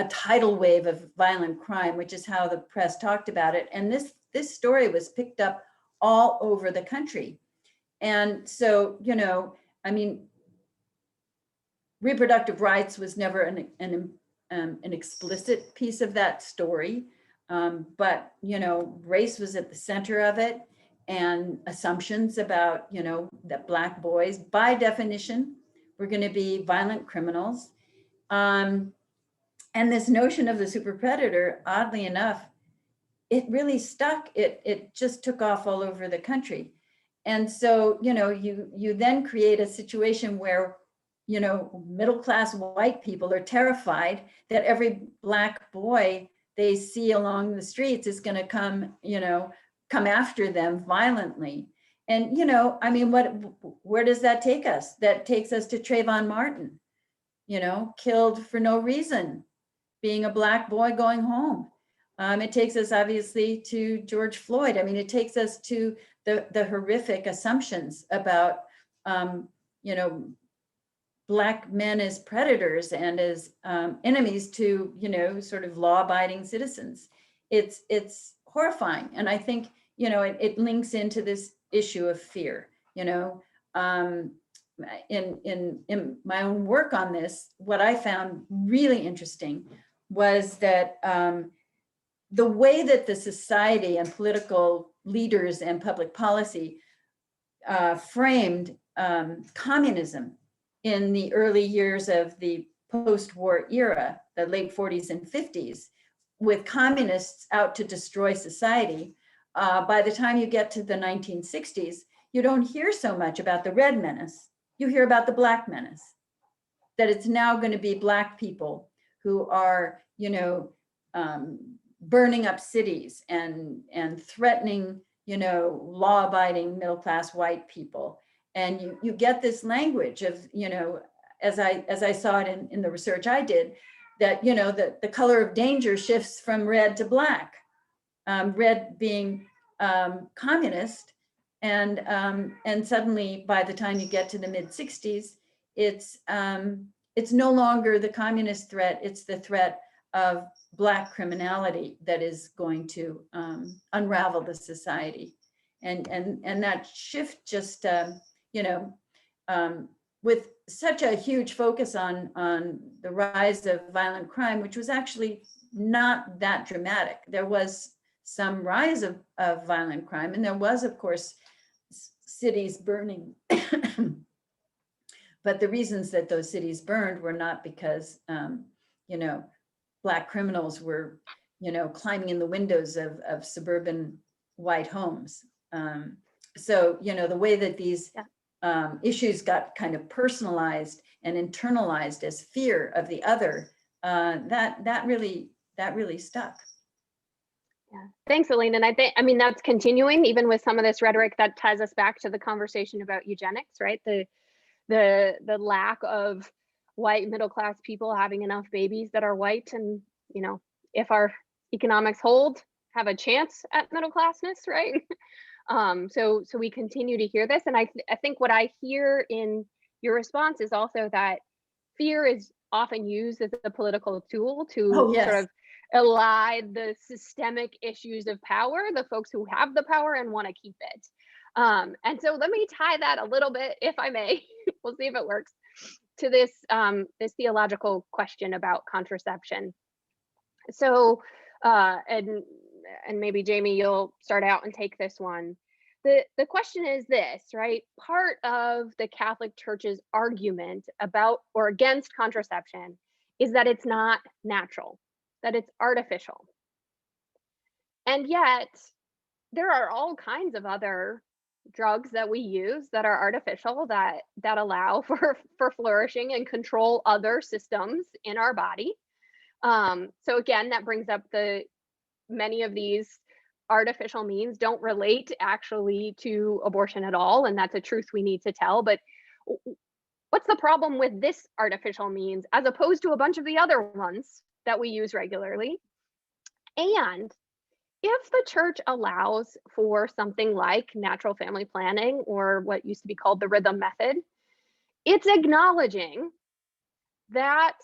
tidal wave of violent crime, which is how the press talked about it. And this story was picked up all over the country. And so, you know, I mean, reproductive rights was never an explicit piece of that story. But, you know, race was at the center of it, and assumptions about, you know, that Black boys, by definition, were going to be violent criminals. And this notion of the super predator, oddly enough, it really stuck. It just took off all over the country. And so, you know, you then create a situation where, you know, middle-class white people are terrified that every Black boy they see along the streets is going to come after them violently. And, you know, I mean, where does that take us? That takes us to Trayvon Martin, you know, killed for no reason, being a Black boy going home. It takes us obviously to George Floyd. I mean, it takes us to the horrific assumptions about, you know, Black men as predators and as enemies to, you know, sort of law-abiding citizens. It's horrifying. And I think, you know, it links into this issue of fear. You know, in my own work on this, what I found really interesting was that the way that the society and political leaders and public policy framed communism in the early years of the post-war era, the late 40s and 50s, with communists out to destroy society. By the time you get to the 1960s, you don't hear so much about the red menace. You hear about the Black menace, that it's now going to be Black people who are, you know, burning up cities and threatening, you know, law-abiding middle-class white people. And you get this language of, you know, as I saw it in the research I did, that, you know, the color of danger shifts from red to Black, red being communist. And suddenly by the time you get to the mid 60s, it's no longer the communist threat, it's the threat of Black criminality that is going to unravel the society. And that shift just, you know, with such a huge focus on the rise of violent crime, which was actually not that dramatic. There was some rise of violent crime, and there was, of course, cities burning. But the reasons that those cities burned were not because, you know, Black criminals were, you know, climbing in the windows of suburban white homes. So, you know, the way that these issues got kind of personalized and internalized as fear of the other, that really stuck. Yeah, thanks, Elaine. And I mean, that's continuing even with some of this rhetoric that ties us back to the conversation about eugenics, right? The lack of white middle-class people having enough babies that are white, and, you know, if our economics hold, have a chance at middle-classness, right? So we continue to hear this. And I think what I hear in your response is also that fear is often used as a political tool to sort of elide the systemic issues of power, the folks who have the power and want to keep it. And so let me tie that a little bit, if I may, we'll see if it works, to this theological question about contraception. So, and maybe Jamie, you'll start out and take this one. The question is this, right? Part of the Catholic Church's argument about or against contraception is that it's not natural, that it's artificial. And yet there are all kinds of other drugs that we use that are artificial, that allow for flourishing and control other systems in our body. So again, that brings up many of these artificial means don't relate actually to abortion at all, and that's a truth we need to tell. But what's the problem with this artificial means as opposed to a bunch of the other ones that we use regularly? And if the church allows for something like natural family planning, or what used to be called the rhythm method, it's acknowledging that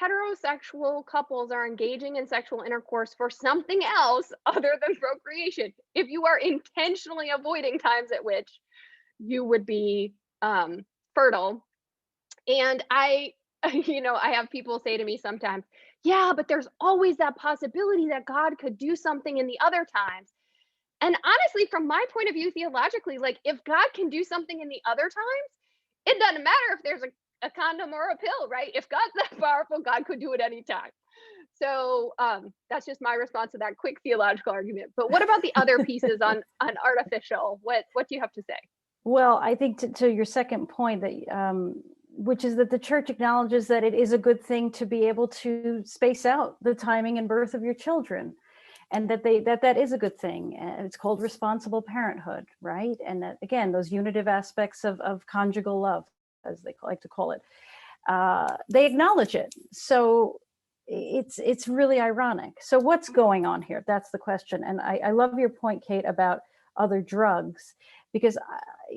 heterosexual couples are engaging in sexual intercourse for something else other than procreation. If you are intentionally avoiding times at which you would be fertile. And I have people say to me sometimes, yeah, but there's always that possibility that God could do something in the other times. And honestly, from my point of view, theologically, like, if God can do something in the other times, it doesn't matter if there's a condom or a pill, right? If God's that powerful, God could do it anytime. So that's just my response to that quick theological argument. But what about the other pieces on artificial? What do you have to say? Well, I think to your second point, that which is that the church acknowledges that it is a good thing to be able to space out the timing and birth of your children, and that is a good thing. And it's called responsible parenthood, right? And that, again, those unitive aspects of conjugal love, as they like to call it, they acknowledge it. So it's really ironic. So what's going on here? That's the question. And I love your point, Kate, about other drugs, because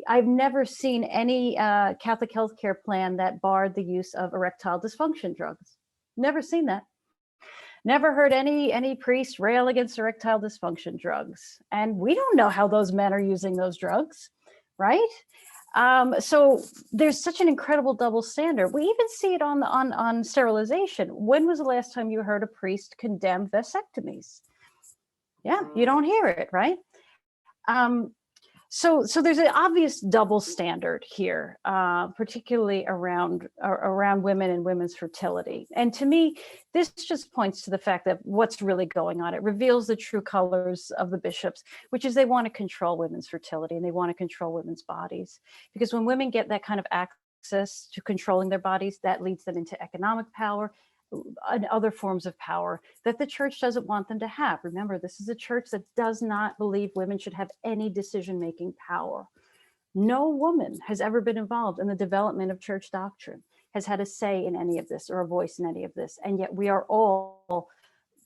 I've never seen any Catholic healthcare plan that barred the use of erectile dysfunction drugs. Never seen that. Never heard any priest rail against erectile dysfunction drugs. And we don't know how those men are using those drugs, right? So there's such an incredible double standard. We even see it on sterilization. When was the last time you heard a priest condemn vasectomies? Yeah, you don't hear it, right? So there's an obvious double standard here, particularly around women and women's fertility. And to me, this just points to the fact that what's really going on. It reveals the true colors of the bishops, which is they want to control women's fertility and they want to control women's bodies. Because when women get that kind of access to controlling their bodies, that leads them into economic power and other forms of power that the church doesn't want them to have. Remember, this is a church that does not believe women should have any decision-making power. No woman has ever been involved in the development of church doctrine, has had a say in any of this or a voice in any of this. And yet we are all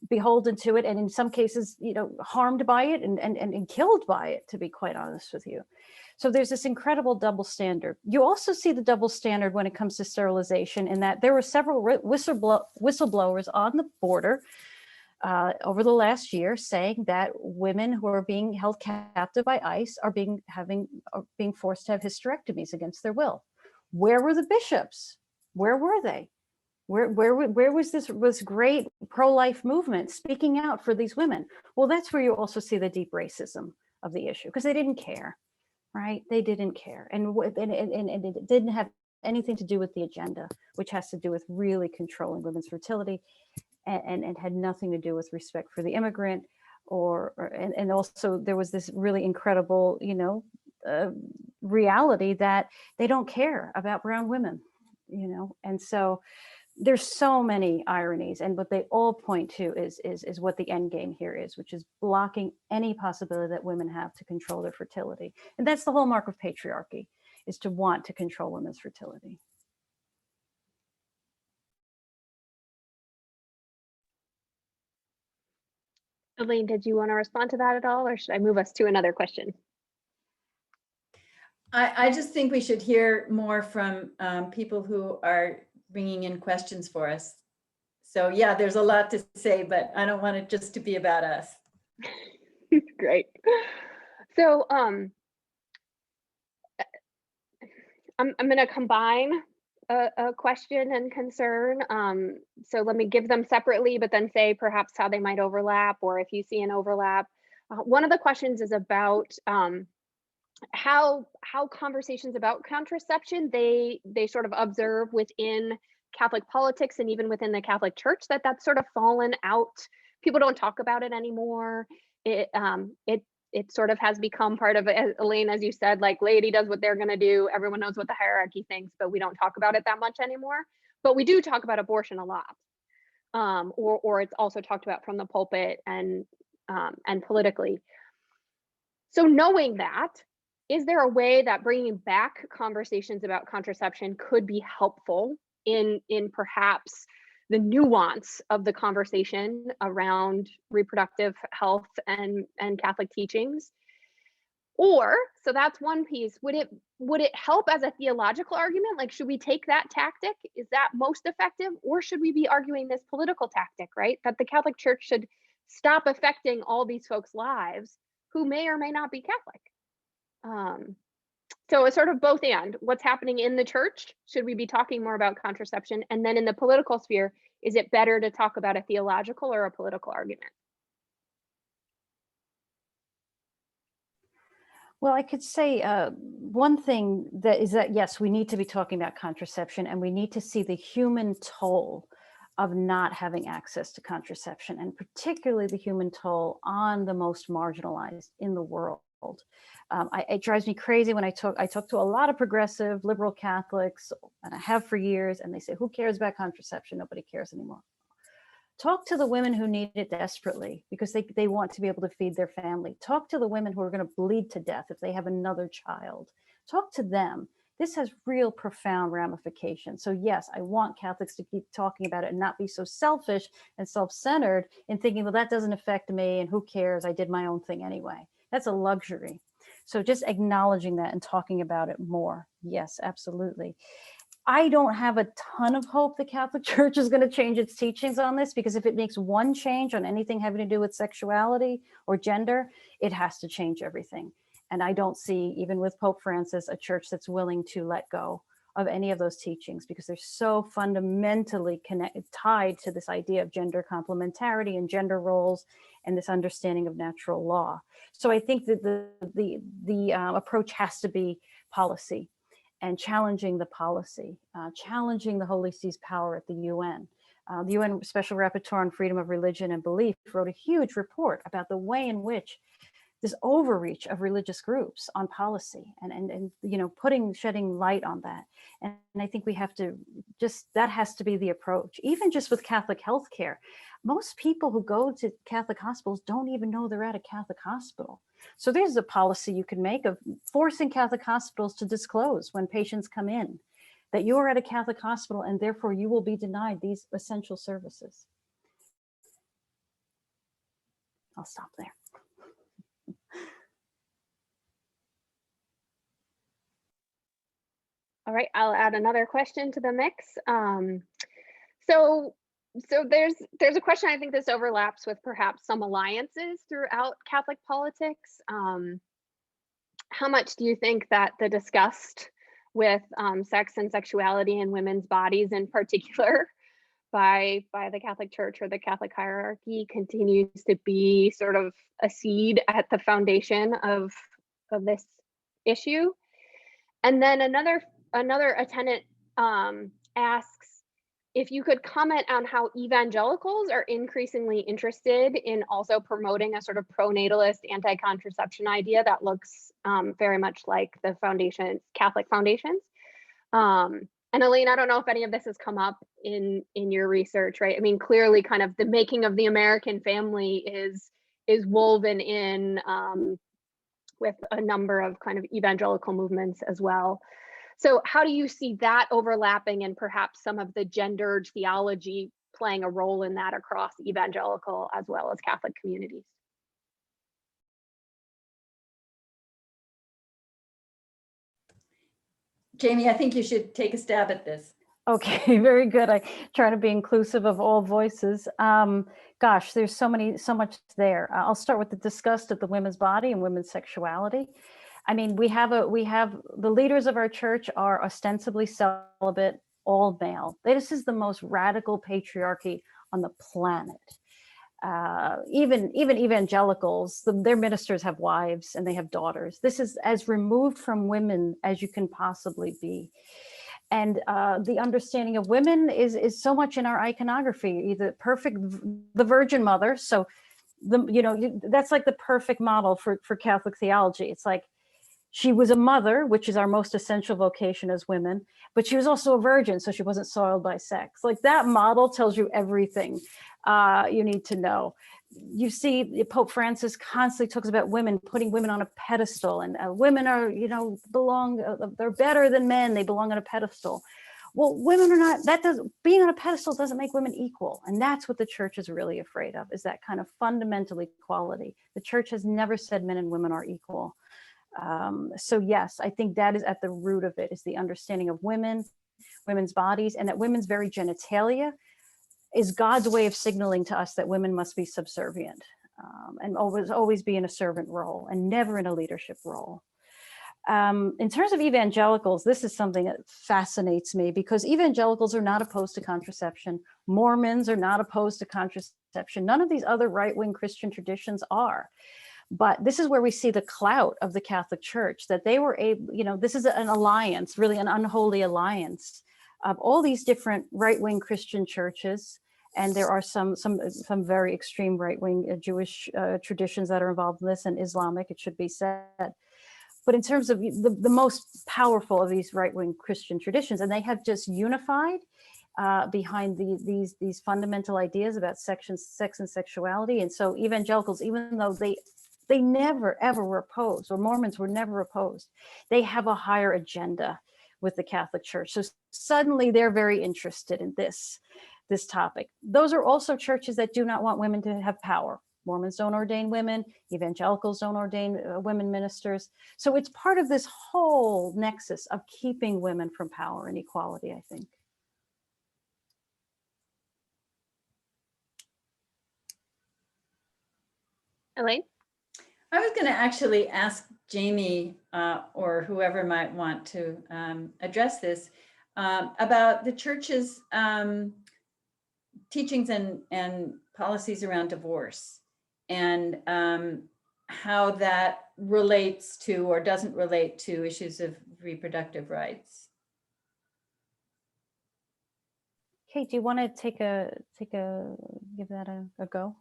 beholden to it, and in some cases, harmed by it and killed by it, to be quite honest with you. So there's this incredible double standard. You also see the double standard when it comes to sterilization, in that there were several whistleblowers on the border over the last year saying that women who are being held captive by ICE are being forced to have hysterectomies against their will. Where were the bishops? Where were they? Where was this great pro-life movement speaking out for these women? Well, that's where you also see the deep racism of the issue, because they didn't care, right? They didn't care. And it didn't have anything to do with the agenda, which has to do with really controlling women's fertility, and had nothing to do with respect for the immigrant, and also there was this really incredible, reality that they don't care about brown women, and so there's so many ironies, and what they all point to is what the end game here is, which is blocking any possibility that women have to control their fertility. And that's the hallmark of patriarchy, is to want to control women's fertility. Elaine, did you want to respond to that at all, or should I move us to another question? I just think we should hear more from people who are bringing in questions for us. So yeah, there's a lot to say, but I don't want it just to be about us. Great. So I'm going to combine a question and concern. So let me give them separately, but then say perhaps how they might overlap, or if you see an overlap. One of the questions is about how conversations about contraception, they sort of observe within Catholic politics and even within the Catholic Church that's sort of fallen out. People don't talk about it anymore. It sort of has become part of it. Elaine, as you said, like, laity does what they're going to do. Everyone knows what the hierarchy thinks, but we don't talk about it that much anymore. But we do talk about abortion a lot. or it's also talked about from the pulpit and politically. So knowing that, is there a way that bringing back conversations about contraception could be helpful in perhaps the nuance of the conversation around reproductive health and Catholic teachings? Or, so that's one piece, would it help as a theological argument? Like, should we take that tactic? Is that most effective? Or should we be arguing this political tactic, right? That the Catholic Church should stop affecting all these folks' lives who may or may not be Catholic. So it's sort of both and. What's happening in the church? Should we be talking more about contraception? And then in the political sphere, is it better to talk about a theological or a political argument? Well, I could say one thing that is that, yes, we need to be talking about contraception, and we need to see the human toll of not having access to contraception, and particularly the human toll on the most marginalized in the world. It drives me crazy when I talk to a lot of progressive liberal Catholics, and I have for years, and they say, who cares about contraception? Nobody cares anymore. Talk to the women who need it desperately because they want to be able to feed their family. Talk to the women who are going to bleed to death if they have another child. Talk to them. This has real profound ramifications. So yes, I want Catholics to keep talking about it and not be so selfish and self-centered in thinking, well, that doesn't affect me and who cares? I did my own thing anyway. That's a luxury. So just acknowledging that and talking about it more. Yes, absolutely. I don't have a ton of hope the Catholic Church is going to change its teachings on this, because if it makes one change on anything having to do with sexuality or gender, it has to change everything. And I don't see, even with Pope Francis, a church that's willing to let go of any of those teachings, because they're so fundamentally tied to this idea of gender complementarity and gender roles and this understanding of natural law. So I think that the approach has to be policy, and challenging the policy, challenging the Holy See's power at the UN. The UN Special Rapporteur on Freedom of Religion and Belief wrote a huge report about the way in which this overreach of religious groups on policy and you know, shedding light on that. And I think we have to that has to be the approach. Even just with Catholic healthcare, most people who go to Catholic hospitals don't even know they're at a Catholic hospital. So there's a policy you can make of forcing Catholic hospitals to disclose when patients come in that you are at a Catholic hospital and therefore you will be denied these essential services. I'll stop there. All right, I'll add another question to the mix. So there's a question, I think this overlaps with perhaps some alliances throughout Catholic politics. How much do you think that the disgust with sex and sexuality and women's bodies in particular by the Catholic Church or the Catholic hierarchy continues to be sort of a seed at the foundation of this issue? And then another attendant asks if you could comment on how evangelicals are increasingly interested in also promoting a sort of pronatalist anti-contraception idea that looks very much like the Catholic foundations. And Elaine, I don't know if any of this has come up in your research, right? I mean, clearly kind of the making of the American family is woven in with a number of kind of evangelical movements as well. So how do you see that overlapping and perhaps some of the gendered theology playing a role in that across evangelical as well as Catholic communities? Jamie, I think you should take a stab at this. Okay, very good. I try to be inclusive of all voices. Gosh, there's so much there. I'll start with the disgust of the women's body and women's sexuality. I mean, we have the leaders of our church are ostensibly celibate, all male. This is the most radical patriarchy on the planet. Even evangelicals, their ministers have wives and they have daughters. This is as removed from women as you can possibly be. And the understanding of women is so much in our iconography, either the Virgin Mother. So that's like the perfect model for Catholic theology. It's like She was a mother, which is our most essential vocation as women, but she was also a virgin, so she wasn't soiled by sex. Like, that model tells you everything you need to know. You see, Pope Francis constantly talks about women, putting women on a pedestal, and women are, they're better than men. They belong on a pedestal. Well, women are not, being on a pedestal doesn't make women equal. And that's what the church is really afraid of, is that kind of fundamental equality. The church has never said men and women are equal. So yes, I think that is at the root of it, is the understanding of women's bodies, and that women's very genitalia is God's way of signaling to us that women must be subservient, and always be in a servant role and never in a leadership role. In terms of evangelicals, this is something that fascinates me, because evangelicals are not opposed to contraception. Mormons are not opposed to contraception. None of these other right-wing Christian traditions are. But this is where we see the clout of the Catholic Church, that they were able, this is an alliance, really an unholy alliance of all these different right-wing Christian churches. And there are some very extreme right-wing Jewish traditions that are involved in this, and Islamic, it should be said. But in terms of the most powerful of these right-wing Christian traditions, and they have just unified behind these fundamental ideas about sex and sexuality. And so evangelicals, even though they never, ever were opposed, or Mormons were never opposed, they have a higher agenda with the Catholic Church. So suddenly they're very interested in this topic. Those are also churches that do not want women to have power. Mormons don't ordain women, evangelicals don't ordain women ministers. So it's part of this whole nexus of keeping women from power and equality, I think. Elaine? I was going to actually ask Jamie or whoever might want to address this about the church's teachings and policies around divorce, and how that relates to or doesn't relate to issues of reproductive rights. Kate, do you want to give that a go?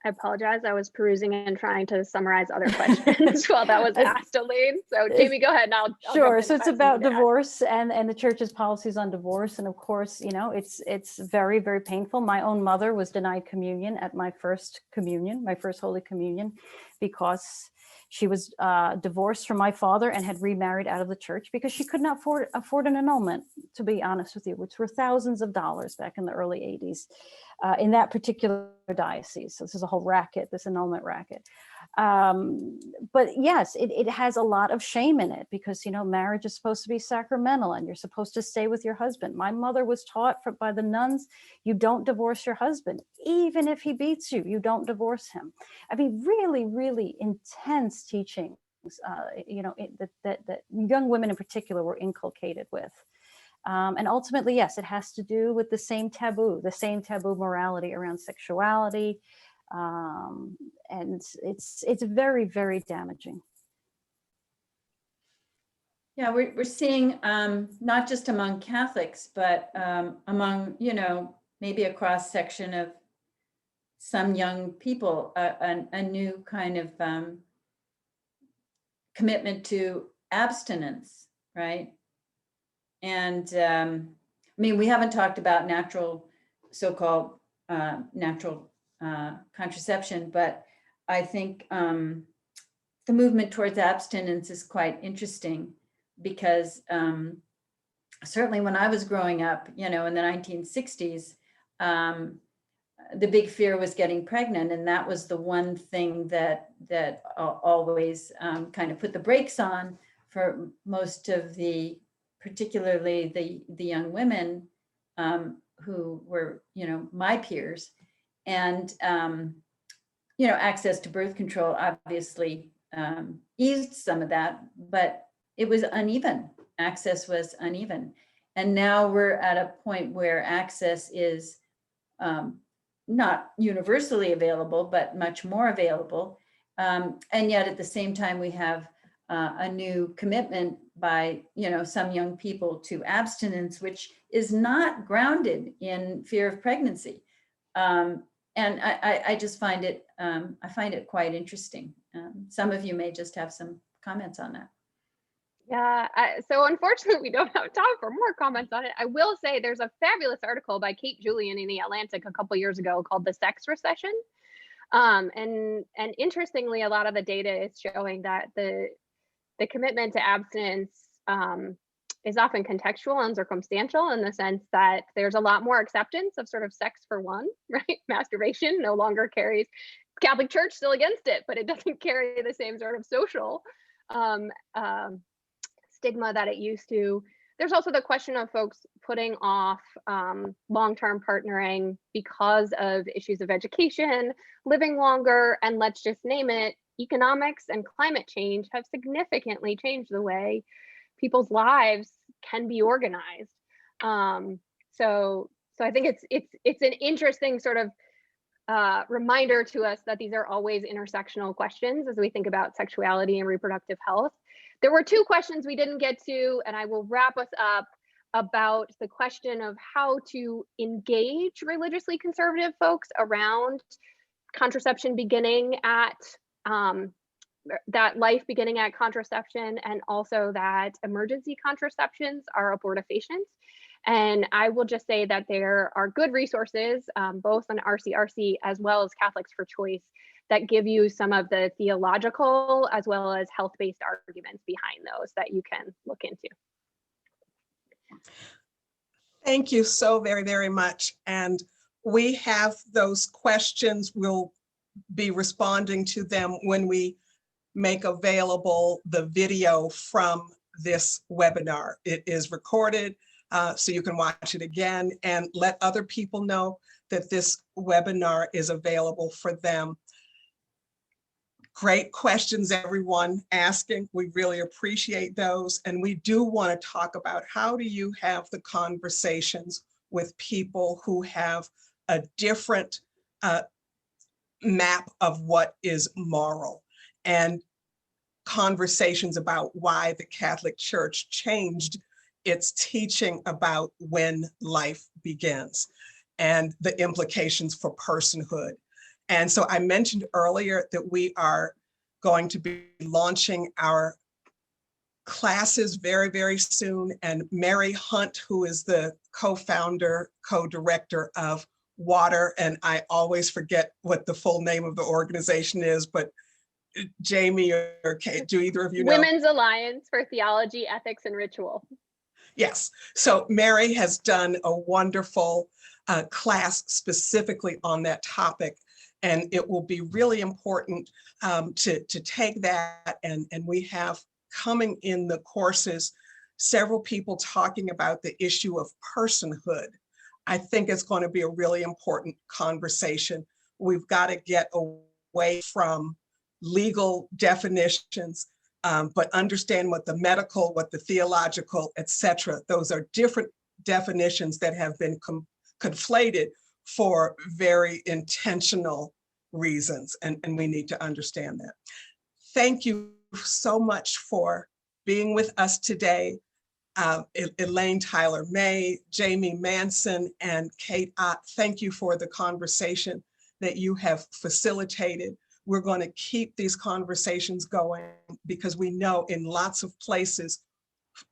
I apologize. I was perusing and trying to summarize other questions while that was asked, Elaine. So Jamie, go ahead. And I'll sure. So it's about divorce and the church's policies on divorce. And of course, it's very, very painful. My own mother was denied communion at my first Holy Communion, because she was divorced from my father and had remarried out of the church because she could not afford an annulment, to be honest with you, which were thousands of dollars back in the early 80s in that particular diocese. So this is a whole racket, this annulment racket. But yes, it has a lot of shame in it, because, marriage is supposed to be sacramental and you're supposed to stay with your husband. My mother was taught by the nuns, you don't divorce your husband. Even if he beats you, you don't divorce him. I mean, really, really intense teachings, that young women in particular were inculcated with. And ultimately, yes, it has to do with the same taboo morality around sexuality. And it's very, very damaging. Yeah, we're seeing not just among Catholics, but among, maybe a cross section of some young people, a new kind of commitment to abstinence, right? And we haven't talked about so-called natural contraception, but I think the movement towards abstinence is quite interesting, because certainly when I was growing up, in the 1960s, the big fear was getting pregnant, and that was the one thing that always kind of put the brakes on for most of particularly the young women who were, my peers. And access to birth control obviously eased some of that, but it was uneven. Access was uneven. And now we're at a point where access is not universally available, but much more available. And yet at the same time, we have a new commitment by, some young people to abstinence, which is not grounded in fear of pregnancy. And I just find it, quite interesting. Some of you may just have some comments on that. Yeah, so unfortunately, we don't have time for more comments on it. I will say there's a fabulous article by Kate Julian in The Atlantic a couple years ago called "The Sex Recession," and interestingly, a lot of the data is showing that the commitment to abstinence is often contextual and circumstantial, in the sense that there's a lot more acceptance of sort of sex for one, right? Masturbation no longer carries, Catholic Church still against it, but it doesn't carry the same sort of social um, stigma that it used to. There's also the question of folks putting off long-term partnering because of issues of education, living longer, and let's just name it, economics and climate change have significantly changed the way people's lives can be organized. So I think it's an interesting sort of reminder to us that these are always intersectional questions as we think about sexuality and reproductive health. There were two questions we didn't get to, and I will wrap us up about the question of how to engage religiously conservative folks around contraception beginning at that life beginning at contraception, and also that emergency contraceptions are abortifacients. And I will just say that there are good resources, both on RCRC as well as Catholics for Choice, that give you some of the theological as well as health-based arguments behind those that you can look into. Thank you so very, very much. And we have those questions. We'll be responding to them when we make available the video from this webinar. It is recorded, so you can watch it again and let other people know that this webinar is available for them. Great questions, everyone asking. We really appreciate those. And we do want to talk about, how do you have the conversations with people who have a different map of what is moral, and conversations about why the Catholic Church changed its teaching about when life begins and the implications for personhood. And so I mentioned earlier that we are going to be launching our classes very, very soon. And Mary Hunt, who is the co-founder, co-director of WATER, and I always forget what the full name of the organization is, but Jamie or Kate, do either of you know? Women's Alliance for Theology, Ethics, and Ritual. Yes. So Mary has done a wonderful class specifically on that topic. And it will be really important to take that. And we have coming in the courses several people talking about the issue of personhood. I think it's going to be a really important conversation. We've got to get away from legal definitions, but understand what the medical, what the theological, etc. Those are different definitions that have been conflated for very intentional reasons, and we need to understand that. Thank you so much for being with us today. Elaine Tyler May, Jamie Manson, and Kate Ott, thank you for the conversation that you have facilitated. We're going to keep these conversations going, because we know in lots of places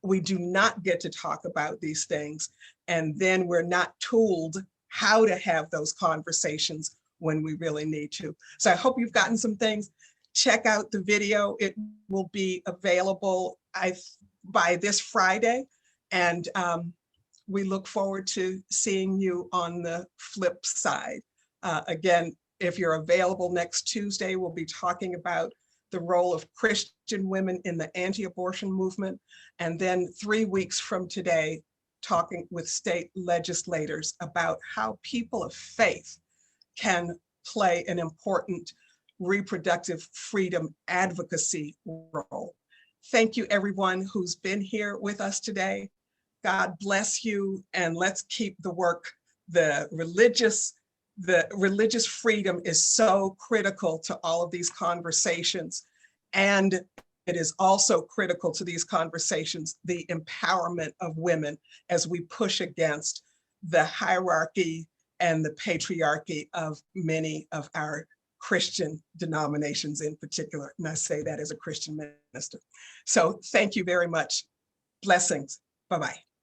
we do not get to talk about these things, and then we're not tooled how to have those conversations when we really need to. So I hope you've gotten some things. Check out the video. It will be available by this Friday, and we look forward to seeing you on the flip side. Again, if you're available next Tuesday, we'll be talking about the role of Christian women in the anti-abortion movement. And then 3 weeks from today, talking with state legislators about how people of faith can play an important reproductive freedom advocacy role. Thank you, everyone who's been here with us today. God bless you, and let's keep the work. The religious freedom is so critical to all of these conversations. And it is also critical to these conversations, the empowerment of women as we push against the hierarchy and the patriarchy of many of our Christian denominations in particular. And I say that as a Christian minister. So thank you very much. Blessings. Bye-bye.